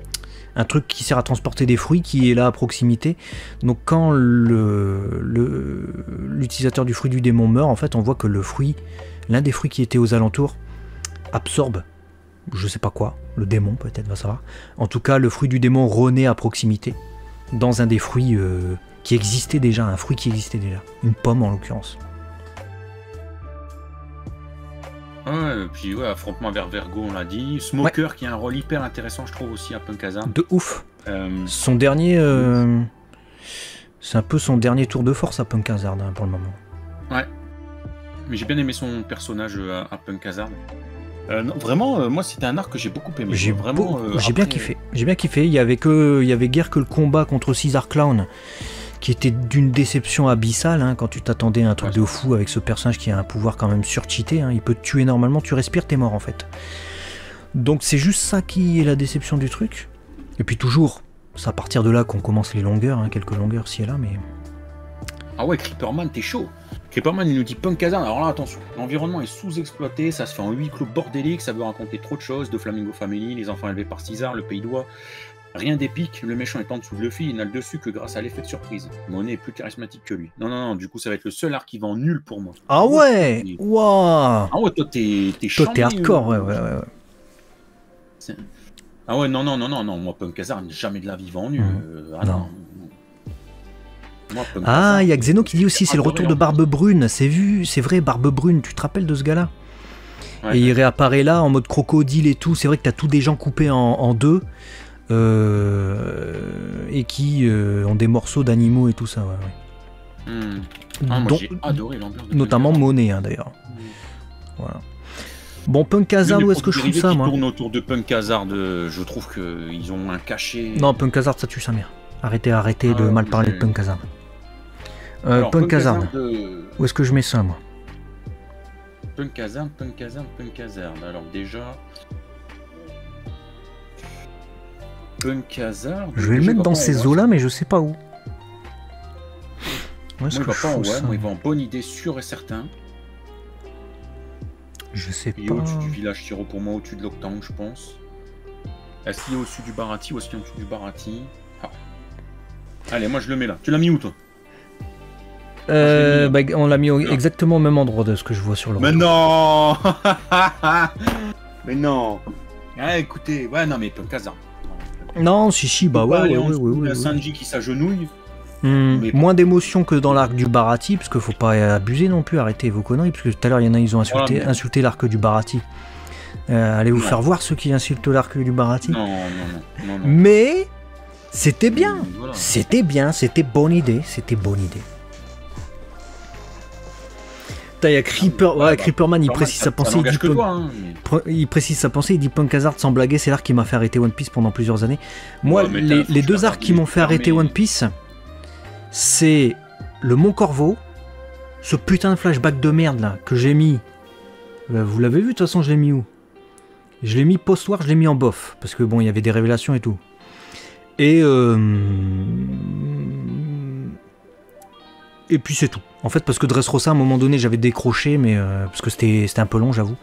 truc qui sert à transporter des fruits qui est là à proximité. Donc quand l'utilisateur du fruit du démon meurt, en fait, on voit que l'un des fruits qui était aux alentours absorbe, je sais pas quoi, le démon peut-être, va savoir. En tout cas, le fruit du démon renaît à proximité, dans un des fruits qui existait déjà, un fruit qui existait déjà, une pomme en l'occurrence. Ouais, puis affrontement vers Vergo, on l'a dit. Smoker qui a un rôle hyper intéressant, je trouve aussi à Punk Hazard. De ouf. Son dernier, c'est un peu son dernier tour de force à Punk Hazard, hein, pour le moment. Ouais. Mais j'ai bien aimé son personnage à Punk Hazard. Non, vraiment, moi c'était un arc que j'ai beaucoup aimé. J'ai bien kiffé. J'ai bien kiffé. Il y avait guère que le combat contre Caesar Clown, qui était d'une déception abyssale, hein, quand tu t'attendais à un truc de fou avec ce personnage qui a un pouvoir quand même surcheaté, hein, il peut te tuer normalement, tu respires, t'es mort en fait. Donc c'est juste ça qui est la déception du truc. Et puis toujours, c'est à partir de là qu'on commence les longueurs, hein, quelques longueurs ci et là, mais... Ah ouais, Creeperman, t'es chaud. Creeperman, il nous dit Punk Hazard, alors là attention, l'environnement est sous-exploité, ça se fait en huis clos bordélique, ça veut raconter trop de choses, de Flamingo Family, les enfants élevés par Caesar, le pays d'Oie. Rien d'épique, le méchant est en dessous de Luffy, il n'a le dessus que grâce à l'effet de surprise. Monet est plus charismatique que lui. Non, du coup ça va être le seul arc qui va en nul pour moi. Ah ouais, waouh. Ah ouais, toi t'es toi t'es hardcore, ouais. Ah ouais, non, moi Punk Hazard, jamais de la vie va en nul. Non. Ah, il y a Xeno qui dit aussi, c'est le retour de Barbe Brune, c'est vrai, Barbe Brune, tu te rappelles de ce gars-là? Et il réapparaît là en mode crocodile et tout, c'est vrai que t'as tous des gens coupés en deux. Et qui ont des morceaux d'animaux et tout ça, moi j'ai adoré l'ambiance de notamment Monet, hein, d'ailleurs. Voilà. Bon, Punk Hazard, où est-ce que je trouve ça, moi? Tourne autour de Punk Hazard, je trouve qu'ils ont un cachet. Non, Punk Hazard, ça tue sa mère. Arrêtez de mal parler de Punk Hazard. Punk Hazard. Où est-ce que je mets ça, moi? Punk Hazard. Alors déjà... Punk Hazard... Je vais le mettre dans ces eaux-là, mais je sais pas où. Moi, il va pas en web, il va en bonne idée, sûr et certain. Je sais pas. Il est au-dessus du village Shiro, pour moi, au-dessus de l'Octang, je pense. Est-ce qu'il est au-dessus du Barati ou est-ce qu'il est au-dessus du Barati? Allez, moi je le mets là. Tu l'as mis où toi? Bah, on l'a mis exactement au même endroit de ce que je vois sur le. Mais non. Mais non. Ah, écoutez, ouais, non, mais Punkazard. Non, si, bah ouais. Sanji qui s'agenouille. Moins d'émotion que dans l'arc du Bharati, parce qu'il faut pas abuser non plus, arrêtez vos conneries, parce que tout à l'heure il y en a, ils ont insulté l'arc du Bharati. Allez vous faire voir ceux qui insultent l'arc du Bharati. Non. Mais c'était bien, voilà. c'était bonne idée, Il y a Creeper, Creeperman, il précise sa pensée, il précise sa pensée, il dit Punkazard sans blaguer, c'est l'arc qui m'a fait arrêter One Piece pendant plusieurs années. Moi, les deux arcs qui m'ont fait arrêter One Piece, c'est le Mont Corvo, ce putain de flashback de merde là que j'ai mis. Vous l'avez vu de toute façon, je l'ai mis où? Je l'ai mis post-war, je l'ai mis en bof parce que bon, il y avait des révélations et tout. Et puis c'est tout. En fait, parce que Dressrosa, à un moment donné, j'avais décroché, mais parce que c'était un peu long, j'avoue.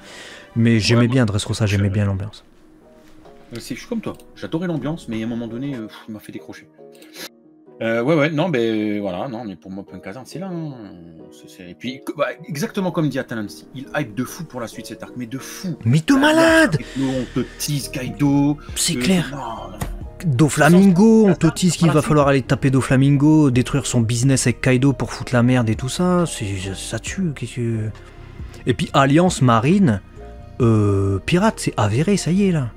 Mais j'aimais bien Dressrosa, j'aimais bien l'ambiance. Je suis comme toi, j'adorais l'ambiance, mais à un moment donné, il m'a fait décrocher. Ouais, non, mais voilà, non, mais pour moi, Punkazard, c'est là. Hein. Et puis, exactement comme dit Atalansi, il hype de fou pour la suite cet arc, mais de fou. Mythe malade. On te tease Kaido. C'est clair. Doflamingo, on te tease qu'il va falloir aller taper Doflamingo, détruire son business avec Kaido pour foutre la merde et tout ça. Ça tue. Et puis Alliance Marine, pirate, c'est avéré, ça y est là.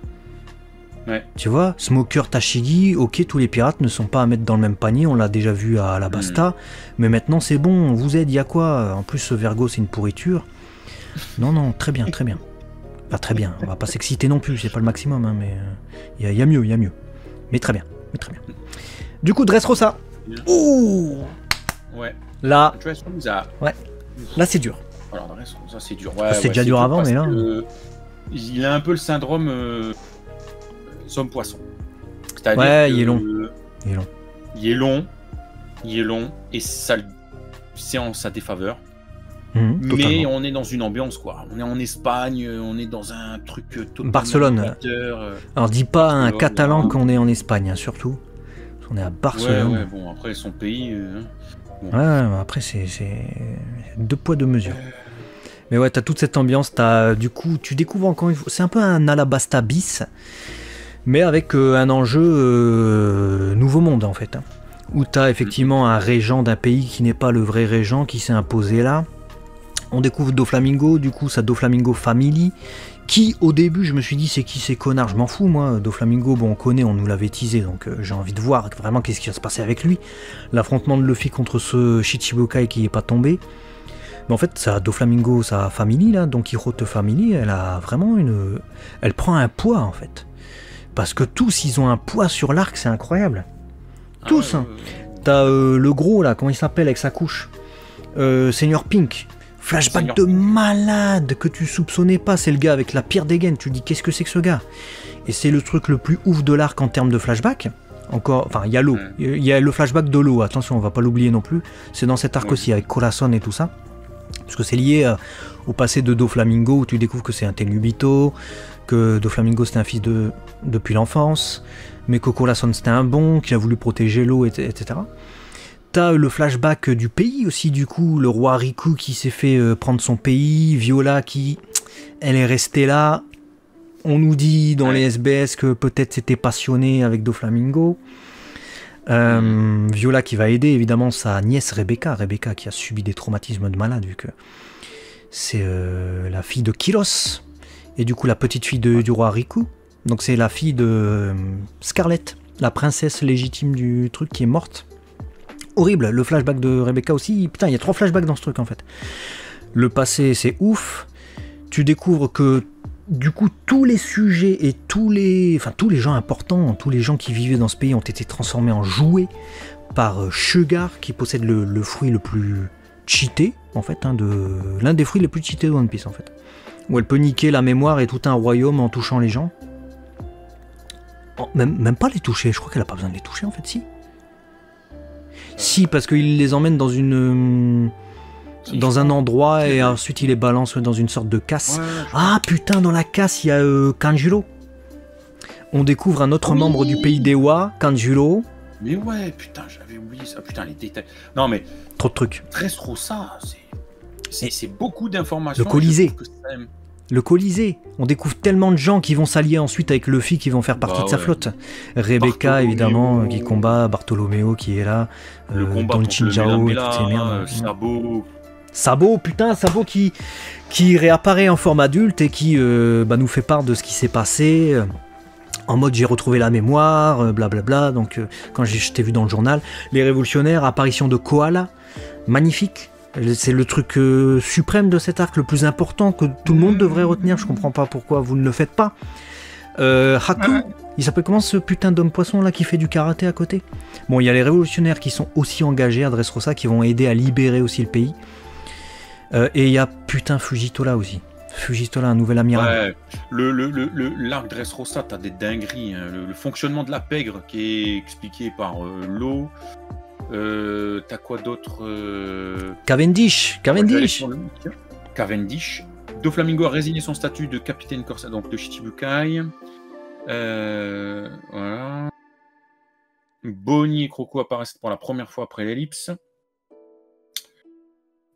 Ouais. Tu vois, Smoker, Tashigi, ok, tous les pirates ne sont pas à mettre dans le même panier, on l'a déjà vu à Alabasta, mais maintenant c'est bon, on vous aide, il y a quoi? En plus, ce Vergo, c'est une pourriture. Non, très bien. Pas très bien, on va pas s'exciter non plus, c'est pas le maximum, hein, mais il y a mieux. Mais très bien. Du coup, Dressrosa. Ouh. Ouais. Là. Ouais. Là, c'est dur. Alors, Dressrosa, c'est dur. Ouais, c'était déjà dur avant, mais là. Il a un peu le syndrome. Somme poisson. Ouais, il est long. Il est long et ça c'est en sa défaveur. Mais on est dans une ambiance quoi. On est en Espagne, on est dans un truc totalement Barcelone. Alors dis pas à un Catalan qu'on est en Espagne, hein, surtout. On est à Barcelone. Ouais, bon après son pays. Bon. Ouais, après c'est deux poids deux mesures. Mais ouais, t'as toute cette ambiance. Du coup, tu découvres encore une fois. C'est un peu un Alabasta bis. Mais avec un enjeu nouveau monde en fait, hein, où tu as effectivement un régent d'un pays qui n'est pas le vrai régent qui s'est imposé là. On découvre Doflamingo, du coup ça Doflamingo Family, qui au début je me suis dit c'est qui ces connards, je m'en fous moi, Doflamingo bon on connaît, on nous l'avait teasé donc j'ai envie de voir vraiment qu'est-ce qui va se passer avec lui. L'affrontement de Luffy contre ce Shichibukai qui n'est pas tombé. Mais en fait ça Doflamingo, sa family là, donc Hirote Family, elle a vraiment elle prend un poids en fait. Parce que tous, ils ont un poids sur l'arc, c'est incroyable. Tous. Hein. T'as le gros, là, comment il s'appelle, avec sa couche. Seigneur Pink. Flashback de malade que tu soupçonnais pas. C'est le gars avec la pire dégaine. Tu dis, qu'est-ce que c'est que ce gars? Et c'est le truc le plus ouf de l'arc en termes de flashback. Enfin, il y a l'eau. Il y a le flashback de l'eau. Attention, on va pas l'oublier non plus. C'est dans cet arc aussi, avec Corazon et tout ça. Parce que c'est lié au passé de Doflamingo, où tu découvres que c'est un Tenryubito, que Doflamingo c'était un fils depuis l'enfance, mais que Corazon c'était un bon, qui a voulu protéger l'eau, etc. T'as le flashback du pays aussi, du coup, le roi Riku qui s'est fait prendre son pays, Viola qui, elle est restée là. On nous dit dans les SBS que peut-être c'était passionné avec Doflamingo. Viola qui va aider évidemment sa nièce Rebecca qui a subi des traumatismes de malade vu que c'est la fille de Kiros et du coup la petite fille du roi Riku, donc c'est la fille de Scarlett, la princesse légitime du truc qui est morte. Horrible, le flashback de Rebecca aussi, putain il y a 3 flashbacks dans ce truc en fait. Le passé c'est ouf, tu découvres que du coup, tous les sujets et tous les gens importants, tous les gens qui vivaient dans ce pays ont été transformés en jouets par Sugar, qui possède le fruit le plus cheaté, en fait, hein, l'un des fruits les plus cheatés de One Piece, en fait. Où elle peut niquer la mémoire et tout un royaume en touchant les gens. Oh, même pas les toucher, je crois qu'elle a pas besoin de les toucher, en fait, si. Si, parce qu'il les emmène dans dans un endroit et ensuite il les balance dans une sorte de casse. Ah putain, dans la casse il y a Kanjuro. On découvre un autre membre du pays d'Ewa, Kanjuro, Mais ouais, putain, j'avais oublié ça. Putain, les détails. Non, mais Trop de trucs. Dressrosa, c'est beaucoup d'informations. Le Colisée. Je trouve que c'est- Le Colisée. On découvre tellement de gens qui vont s'allier ensuite avec Luffy, qui vont faire partie Bah de sa ouais. flotte. Rebecca, Bartholoméo. évidemment, qui combat. Bartholoméo, qui est là. Le combat Don contre le Chinjao et Mela toutes ces Mela, merdes. Sabo. Sabo, putain, Sabo qui réapparaît en forme adulte et qui nous fait part de ce qui s'est passé. En mode j'ai retrouvé la mémoire, blablabla. Donc quand je t'ai vu dans le journal, les révolutionnaires, apparition de Koala, magnifique. C'est le truc suprême de cet arc, le plus important que tout le monde devrait retenir. Je comprends pas pourquoi vous ne le faites pas. Haku, il s'appelle comment ce putain d'homme poisson là qui fait du karaté à côté? Bon, il y a les révolutionnaires qui sont aussi engagés à Dressrosa, qui vont aider à libérer aussi le pays. Et il y a putain Fujitola aussi. Fujitola, un nouvel amiral. Ouais, l'arc Dressrosa, t'as des dingueries. Hein. Le fonctionnement de la pègre qui est expliqué par l'eau. T'as quoi d'autre Cavendish. Cavendish. Doflamingo a résigné son statut de capitaine corsaire, donc de Shichibukai. Voilà. Bonnie et Croco apparaissent pour la première fois après l'ellipse.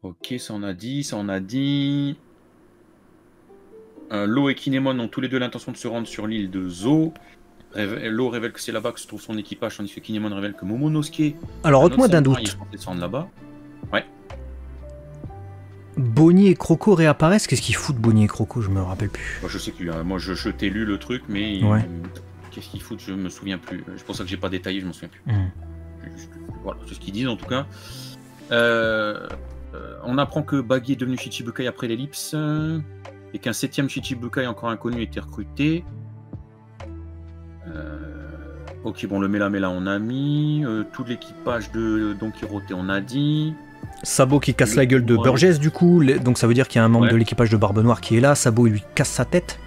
Ok, ça on a dit. Lo et Kinemon ont tous les deux l'intention de se rendre sur l'île de Zo. Lo révèle que c'est là-bas que se trouve son équipage, tandis que Kinemon révèle que Momonosuke. Alors, ôte-moi d'un doute. Ils vont descendre là-bas. Ouais. Bonnie et Croco réapparaissent. Qu'est-ce qu'ils foutent, Bonnie et Croco? Je me rappelle plus. Moi, je sais plus. Moi, je t'ai lu le truc, mais Ouais. Qu'est-ce qu'ils foutent? Je me souviens plus. C'est pour ça que j'ai pas détaillé, je m'en souviens plus. Voilà, c'est ce qu'ils disent en tout cas. On apprend que Baggy est devenu Shichibukai après l'ellipse et qu'un 7e Shichibukai encore inconnu a été recruté. Ok, bon, le Mela Mela on a mis. Tout l'équipage de Don Quirote on a dit. Sabo qui casse la gueule de Burgess du coup, donc ça veut dire qu'il y a un membre de l'équipage de Barbe Noire qui est là. Sabo il lui casse sa tête.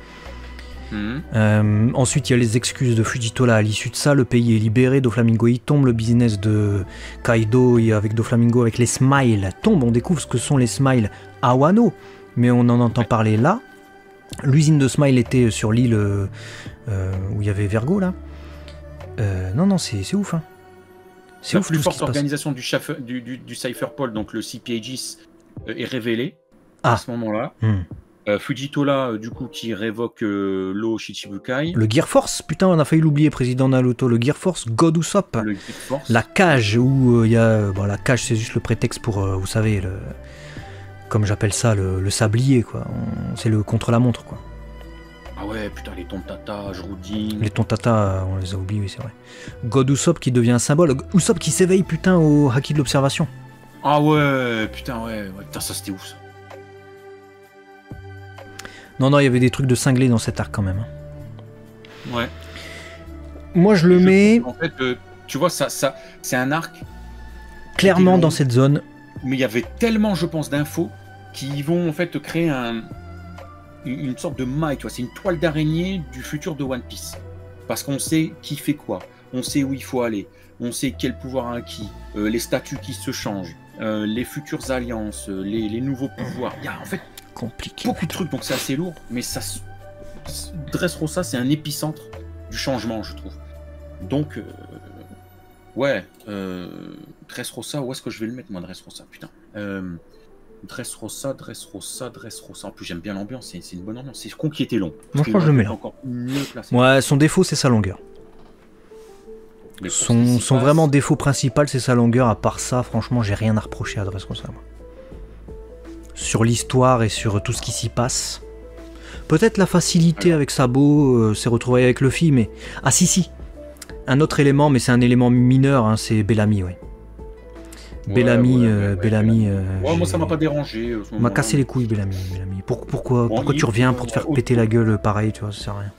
Ensuite il y a les excuses de Fujitola à l'issue de ça, le pays est libéré, Doflamingo y tombe, le business de Kaido et avec Doflamingo avec les Smiles tombe, on découvre ce que sont les Smiles à Wano, mais on en entend parler là. L'usine de Smile était sur l'île où il y avait Vergo là. Non c'est ouf hein. C'est La ouf plus tout ce forte qui se passe. organisation du Cypherpol, donc le CPAGIS, est révélée à ce moment-là. Fujitola, du coup, qui révoque Lo Shichibukai. Le Gear Force, putain, on a failli l'oublier, président Naruto. Le Gear Force, God Usopp. Le Gear Force. La cage, où il y a. Bon, la cage, c'est juste le prétexte pour, vous savez, comme j'appelle ça, le sablier, quoi. C'est le contre-la-montre, quoi. Ah ouais, putain, les Tontata, Jroudin. Les Tontata, on les a oubliés, oui, c'est vrai. God Usopp qui devient un symbole. Usopp qui s'éveille, putain, au Haki de l'observation. Ah ouais, putain, putain, ça c'était ouf, ça. Non, il y avait des trucs de cinglés dans cet arc quand même. Ouais. Moi, je le mets. En fait, tu vois, ça c'est un arc. Clairement dans cette zone. Mais il y avait tellement, je pense, d'infos qui vont en fait créer une sorte de maille, tu vois. C'est une toile d'araignée du futur de One Piece. Parce qu'on sait qui fait quoi. On sait où il faut aller. On sait quel pouvoir a qui. Les statuts qui se changent. Les futures alliances. Les nouveaux pouvoirs. Il y a en fait compliqué. Beaucoup de trucs, donc c'est assez lourd, mais ça, Dressrosa, c'est un épicentre du changement, je trouve. Donc, Dressrosa, où est-ce que je vais le mettre, moi, Dressrosa, putain. Dressrosa. En plus, j'aime bien l'ambiance, c'est une bonne ambiance. C'est con qui était long. Moi, je pense que je le mets là. Encore mieux placé. Ouais, son défaut, c'est sa longueur. Son vraiment défaut principal, c'est sa longueur. À part ça, franchement, j'ai rien à reprocher à Dressrosa, moi. Sur l'histoire et sur tout ce qui s'y passe. Peut-être la facilité avec Sabo, s'est retrouvé avec Luffy, mais... Ah si. Un autre élément, mais c'est un élément mineur, hein, c'est Bellamy, ouais. Bellamy... moi ça m'a pas dérangé. M'a cassé les couilles, Bellamy. Pourquoi tu reviens pour te faire péter la gueule pareil, tu vois, ça sert à rien.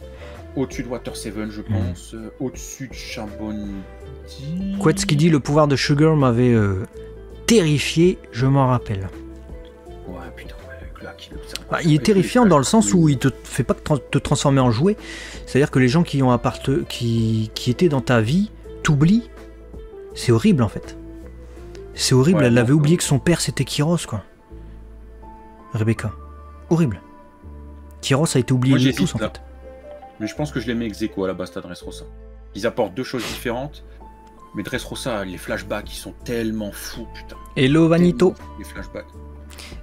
Au-dessus de Water 7, je pense. Au-dessus de Charbon. Quetz qui dit le pouvoir de Sugar m'avait terrifié, je m'en rappelle. Ouais, putain, il est terrifiant dans le sens où il te fait pas te transformer en jouet. C'est-à-dire que les gens qui étaient dans ta vie t'oublient. C'est horrible en fait. C'est horrible, elle avait oublié que son père c'était Kyros, quoi. Rebecca. Horrible. Kyros a été oublié de tous en fait. Mais je pense que je les mets ex aequo à la base, Dressrosa. Ils apportent deux choses différentes, Mais Dressrosa, les flashbacks, ils sont tellement fous, putain. Hello Vanito. Les flashbacks.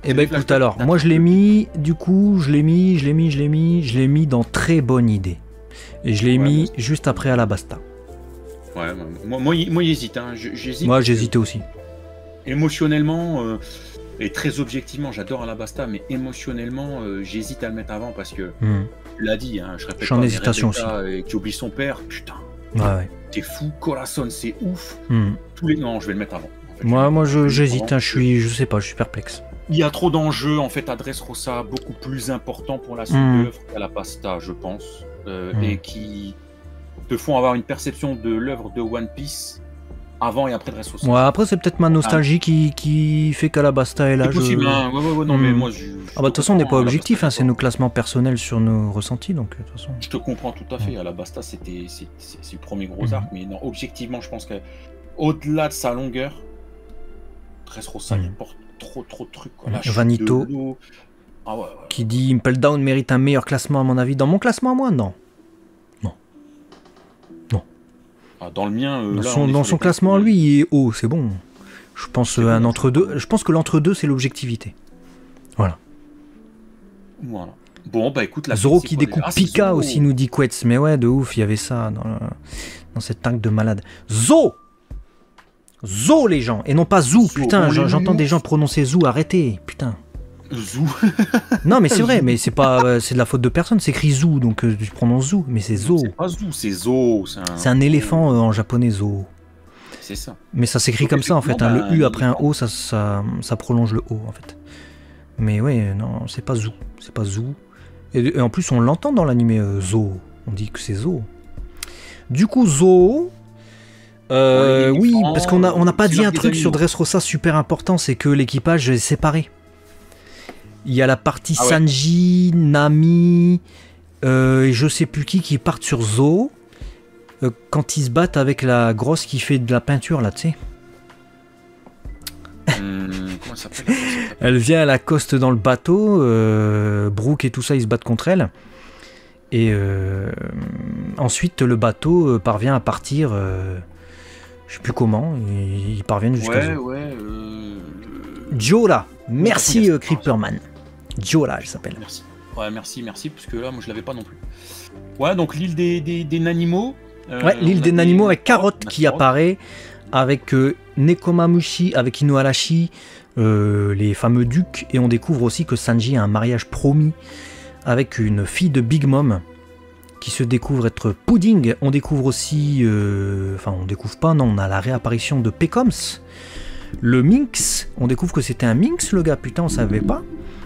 Eh ben écoute alors, moi je l'ai mis, du coup, je l'ai mis dans très bonne idée. Et je l'ai mis juste après Alabasta. Ouais, moi j'hésite, hein. J'hésite. Moi j'hésitais aussi. Émotionnellement, et très objectivement, j'adore Alabasta, mais émotionnellement, j'hésite à le mettre avant parce que, tu l'as dit, hein, je répète, je suis en hésitation aussi. Et qui oublie son père, putain. Ouais. T'es fou, Corazon, c'est ouf. Non, je vais le mettre avant. En fait, moi j'hésite, hein, je sais pas, je suis perplexe. Il y a trop d'enjeux en fait à Dressrosa, beaucoup plus important pour la suite de l'œuvre qu'Alabasta, je pense, et qui te font avoir une perception de l'œuvre de One Piece avant et après Dressrosa. Ouais, après c'est peut-être ma nostalgie qui fait qu'Alabasta est là. C'est possible, hein. Ouais, non, mais moi de toute façon on n'est pas objectif, hein, c'est nos classements personnels sur nos ressentis, donc de toute façon. Je te comprends tout à fait. Alabasta c'est le premier gros arc, mais non, objectivement je pense qu'au-delà de sa longueur, Dressrosa il porte trop de trucs, quoi. Vanito qui dit Impel Down mérite un meilleur classement à mon avis. Dans mon classement à moi, non. Dans le mien, dans son classement, lui, il est haut, c'est bon. Je pense un entre-deux. Je pense que l'entre-deux, c'est l'objectivité. Voilà. Bon, bah écoute, la Zoro qui découpe Pika aussi, nous dit Quetz. Mais ouais, de ouf, il y avait ça dans cette tank de malade. Zo, les gens, et non pas Zou. Putain, j'entends des gens prononcer Zou, arrêtez, putain. Zou. Non, mais c'est vrai, mais c'est pas, c'est de la faute de personne. C'est écrit Zou, donc tu prononces Zou, mais c'est Zo. C'est pas Zou, c'est Zo. C'est un éléphant en japonais, Zo. C'est ça. Mais ça s'écrit comme ça en fait. Hein, le U après un O, ça prolonge le O en fait. Mais ouais, non, c'est pas Zou, c'est pas Zou. Et en plus, on l'entend dans l'animé Zo. On dit que c'est Zo. Du coup, Zo. Oui, parce qu'on n'a pas dit un truc sur Dressrosa super important, c'est que l'équipage est séparé. Il y a la partie Sanji, Nami, et je sais plus qui partent sur Zo quand ils se battent avec la grosse qui fait de la peinture là, tu sais. Comment ça s'appelle ? Elle vient à la coste dans le bateau, Brooke et tout ça ils se battent contre elle. Et ensuite le bateau parvient à partir, je sais plus comment, ils parviennent jusqu'à Zo. Jola, merci Creeperman. Jola, elle s'appelle. Merci. Ouais, merci, parce que là, moi, je l'avais pas non plus. Ouais, donc l'île des Nanimo. Ouais, l'île des Nanimo avec Carotte qui apparaît, avec Nekomamushi, avec Inuarashi, les fameux ducs, et on découvre aussi que Sanji a un mariage promis avec une fille de Big Mom qui se découvre être Pudding. On découvre aussi, enfin on découvre pas, non, on a la réapparition de Pecoms, le Minx. On découvre que c'était un Minx, le gars, putain, on savait pas.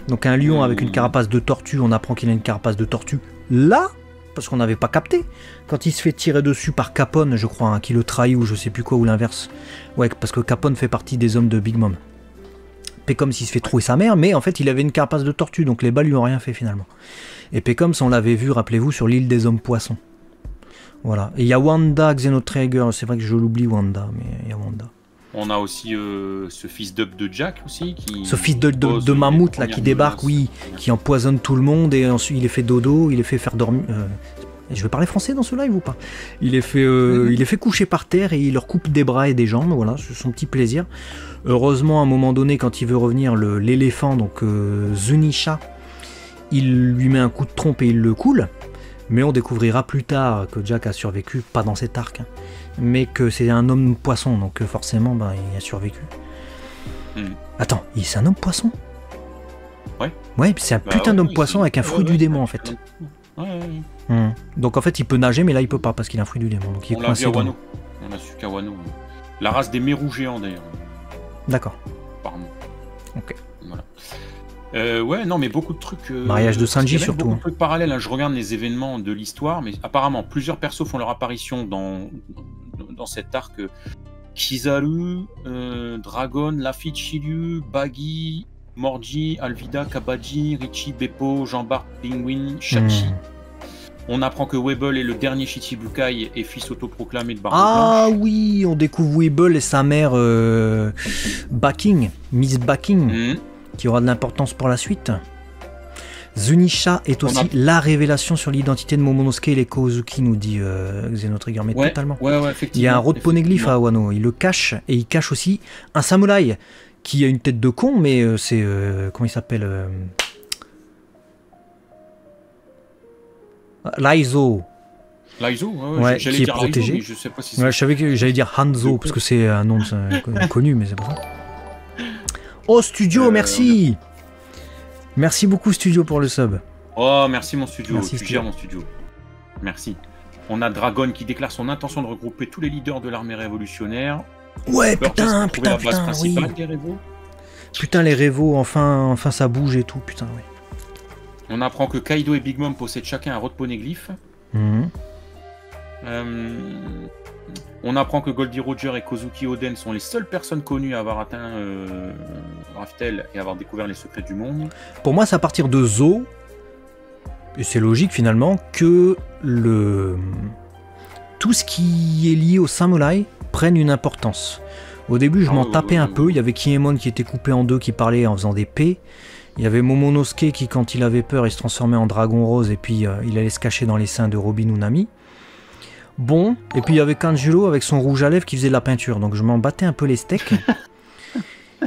Donc un lion avec une carapace de tortue, on apprend qu'il a une carapace de tortue là, parce qu'on n'avait pas capté. Quand il se fait tirer dessus par Capone, je crois, hein, qui le trahit ou je sais plus quoi, ou l'inverse. Ouais, parce que Capone fait partie des hommes de Big Mom. Pecoms, il se fait trouer sa mère, mais en fait il avait une carapace de tortue, donc les balles lui ont rien fait finalement. Et Pecoms, on l'avait vu, rappelez-vous, sur l'île des hommes poissons. Voilà. Et il y a Wanda, Xenotrager, c'est vrai que je l'oublie Wanda, mais il y a Wanda. On a aussi ce fils d'up de Jack aussi. Ce fils de mammouth là qui débarque, oui, qui empoisonne tout le monde et ensuite il est fait dodo, il est fait faire dormir. Je vais parler français dans ce live ou pas? Il est fait coucher par terre et il leur coupe des bras et des jambes, voilà, c'est son petit plaisir. Heureusement, à un moment donné, quand il veut revenir, l'éléphant, donc Zunisha, il lui met un coup de trompe et il le coule. Mais on découvrira plus tard que Jack a survécu, pas dans cet arc, hein, mais que c'est un homme poisson, donc forcément ben, il a survécu. Attends, c'est un homme poisson? Ouais, c'est un putain d'homme poisson avec un fruit du démon en fait. Donc en fait il peut nager, mais là il peut pas parce qu'il a un fruit du démon. Donc il est coincé dans l'eau. On a su qu'à Wano. La race des mérous géants d'ailleurs. D'accord. Pardon. Ok. Voilà. Ouais, non, mais beaucoup de trucs. Mariage de Sanji surtout. Beaucoup de trucs parallèles. Hein. Je regarde les événements de l'histoire, mais apparemment plusieurs persos font leur apparition dans cet arc. Kizaru, Dragon, Lafitte, Shiryu, Baggy, Morji, Alvida, Kabaji, Richie, Beppo, Jean-Bart, Penguin, Shachi. On apprend que Weibel est le dernier Shichibukai et fils autoproclamé de Barbe Blanche. Ah oui, on découvre Weibel et sa mère Backing, Miss Backing, qui aura de l'importance pour la suite. Zunisha est On aussi a- la révélation sur l'identité de Momonosuke et les Kozuki, nous dit Xenotrigger, mais Ouais, totalement. ouais, Il y effectivement. a un road poneglyph effectivement. à Wano, il le cache, et il cache aussi un samouraï qui a une tête de con, mais c'est... comment il s'appelle Laizo. Laizo, Ouais, j'allais qui est dire Laizo, protégé. mais je sais pas si c'est. Ouais, je savais que j'allais dire Hanzo, parce que c'est un nom connu, mais c'est pas ça. Oh, Studio, merci. Merci beaucoup, Studio, pour le sub. Oh, merci mon studio, Merci, tu studio. gères mon studio. Merci. On a Dragon qui déclare son intention de regrouper tous les leaders de l'armée révolutionnaire. Ouais, Burgess putain, a trouvé putain, la base putain, oui. principale des Révos. Putain, les Révos, enfin ça bouge et tout, putain, oui. On apprend que Kaido et Big Mom possèdent chacun un road poneglyph. Mhm. On apprend que Goldie Roger et Kozuki Oden sont les seules personnes connues à avoir atteint Raftel et avoir découvert les secrets du monde. Pour moi, c'est à partir de Zo, et c'est logique finalement, que tout ce qui est lié au samouraï prenne une importance. Au début, je m'en tapais un peu. Il y avait Kinemon qui était coupé en deux, qui parlait en faisant des P. Il y avait Momonosuke qui, quand il avait peur, il se transformait en dragon rose et puis il allait se cacher dans les seins de Robin ou Nami. Bon, et puis il y avait Kanjuro avec son rouge à lèvres qui faisait de la peinture, donc je m'en battais un peu les steaks.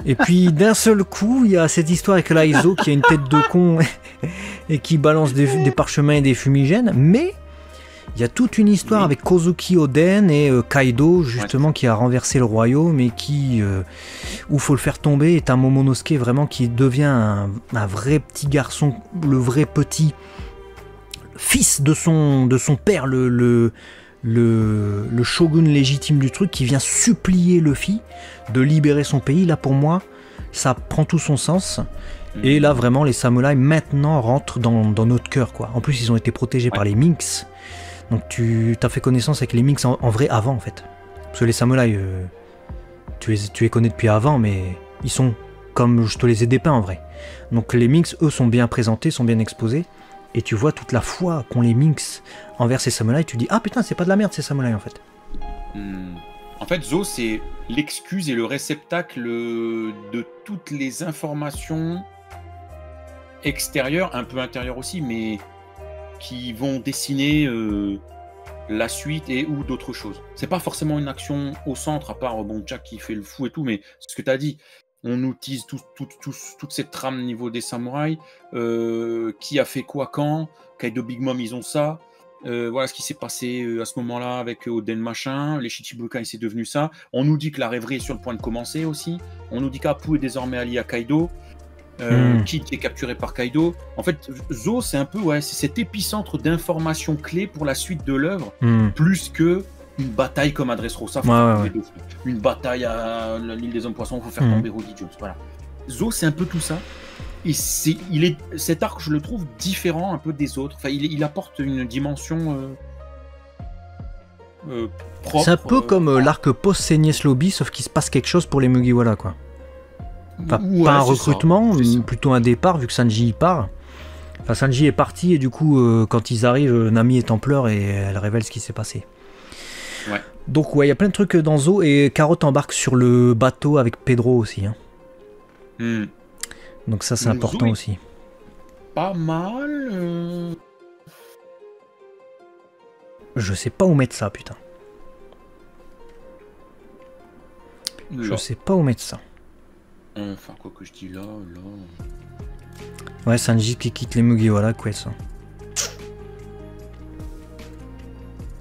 Et puis d'un seul coup, il y a cette histoire avec Laizo qui a une tête de con et qui balance des parchemins et des fumigènes, mais il y a toute une histoire avec Kozuki Oden et Kaido, justement, qui a renversé le royaume et qui, où faut le faire tomber, est un Momonosuke vraiment qui devient un vrai petit garçon, le vrai petit fils de son père, le shogun légitime du truc, qui vient supplier Luffy de libérer son pays. Là, pour moi, ça prend tout son sens. Et là, vraiment, les samouraïs maintenant rentrent dans notre cœur, quoi. En plus, ils ont été protégés par les Minks. Donc tu as fait connaissance avec les Minks en vrai avant, en fait. Parce que les samouraïs, tu les connais depuis avant, mais ils sont comme je te les ai dépeints en vrai. Donc les Minks, eux, sont bien présentés, sont bien exposés. Et tu vois toute la foi qu'ont les Minks envers ces samouraïs. Tu dis, ah putain, c'est pas de la merde ces samouraïs, en fait. En fait, Zo, c'est l'excuse et le réceptacle de toutes les informations extérieures, un peu intérieures aussi, mais qui vont dessiner la suite et ou d'autres choses. C'est pas forcément une action au centre, à part bon Jack qui fait le fou et tout, mais ce que tu as dit, on utilise toute cette trame niveau des samouraïs, qui a fait quoi quand, Kaido Big Mom ils ont ça, voilà ce qui s'est passé à ce moment-là avec Oden machin, les Shichibukai c'est devenu ça, on nous dit que la rêverie est sur le point de commencer aussi, on nous dit qu'Apu est désormais allié à Kaido, Kid est capturé par Kaido. En fait, Zo, c'est un peu c'est cet épicentre d'informations clés pour la suite de l'œuvre, plus que une bataille comme à Dressrosa. Une bataille à l'île des hommes poissons, il faut faire tomber Rudy Jones. Voilà. Zo, c'est un peu tout ça. Et cet arc, je le trouve différent un peu des autres. Enfin, il apporte une dimension propre. C'est un peu comme l'arc post-Seignes Lobby, sauf qu'il se passe quelque chose pour les Mugiwara, quoi. Enfin, pas un recrutement, plutôt un départ, vu que Sanji y part. Enfin, Sanji est parti, et du coup, quand ils arrivent, Nami est en pleurs, et elle révèle ce qui s'est passé. Ouais. Donc, ouais, il y a plein de trucs dans Zo, et Carotte embarque sur le bateau avec Pedro aussi. Hein. Donc ça, c'est important aussi. Pas mal. Je sais pas où mettre ça, putain. Je sais pas où mettre ça. Enfin, quoi que je dis là. Ouais, Sanji qui quitte les Mugiwara, quoi, ça.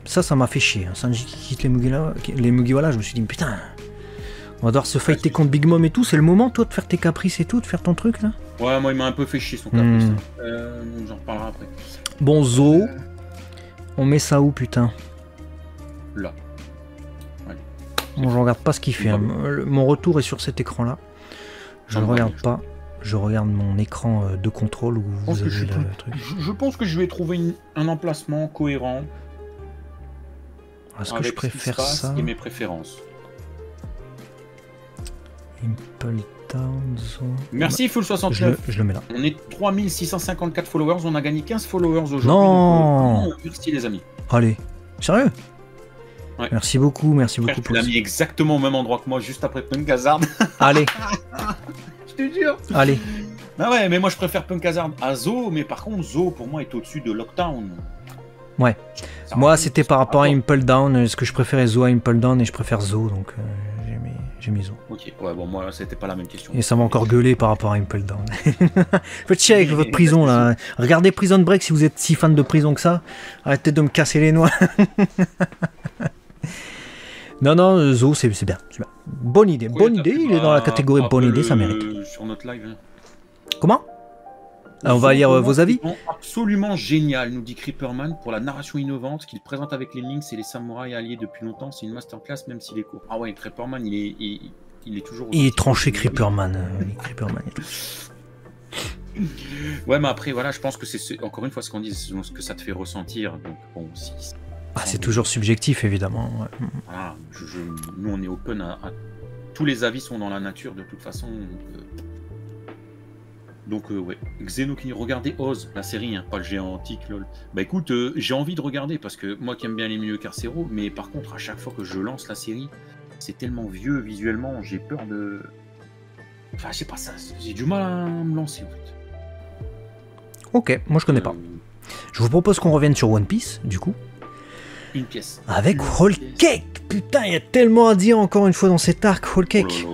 Ça m'a fait chier. Hein. Sanji qui quitte les Mugiwara, je me suis dit, putain, on va devoir se fighter contre Big Mom et tout. C'est le moment, toi, de faire tes caprices et tout, de faire ton truc, là. Ouais, moi, il m'a un peu fait chier son caprice. J'en reparlerai après. Bon, Zo, on met ça où, putain? Là. Ouais. Bon, je regarde pas ce qu'il fait. Hein. Mon retour est sur cet écran-là. Je ne regarde pas. Je regarde mon écran de contrôle où vous avez le truc. Je pense que je vais trouver un emplacement cohérent. Est-ce que je préfère ça et mes préférences. Impel Town Zone. Merci Full69. Je le mets là. On est 3654 followers. On a gagné 15 followers aujourd'hui. Non. Merci les amis. Allez. Sérieux? Ouais. Merci beaucoup. Merci Frère, beaucoup. Tu l'as mis exactement au même endroit que moi, juste après Punk Hazard. Allez. Je te jure. Allez. Ah ouais, mais moi je préfère Punk Hazard à Zo, mais par contre Zo pour moi est au-dessus de Lockdown. Ouais. Moi c'était par rapport à Impel Down, est-ce que je préférais Zo à Impel Down et je préfère Zo, donc j'ai mis Zo. Ok, ouais, bon, moi c'était pas la même question. Et ça m'a encore gueulé par rapport à Impel Down. Faites chier avec votre prison là. Regardez Prison Break si vous êtes si fan de prison que ça. Arrêtez de me casser les noix. Non, Zo c'est bien, c'est bien. Bonne idée, il est dans la catégorie bonne idée, ça mérite. Sur notre live. Hein. Comment? On va lire vos avis. Absolument génial, nous dit Creeperman, pour la narration innovante qu'il présente avec les Lynx et les samouraïs alliés depuis longtemps. C'est une masterclass, même s'il est court. Ah ouais, Creeperman, il est toujours. Il est tranché, Creeperman. Creeperman. Ouais, mais après, voilà, je pense que c'est encore une fois ce qu'on dit, c'est ce que ça te fait ressentir. Donc, bon, si. C'est toujours subjectif, évidemment. Ouais. Voilà, nous, on est open à. Tous les avis sont dans la nature, de toute façon. Donc ouais, Xeno qui regardez Oz, la série, hein, pas le géant antique, lol. Bah écoute, j'ai envie de regarder parce que moi qui aime bien les milieux carcéraux, mais par contre à chaque fois que je lance la série, c'est tellement vieux visuellement, j'ai peur de... Enfin je sais pas, ça, j'ai du mal à me lancer en fait. Ok, moi je connais pas. Je vous propose qu'on revienne sur One Piece, du coup. Une pièce. Avec Whole Cake. Putain, il y a tellement à dire encore une fois dans cet arc, Whole Cake.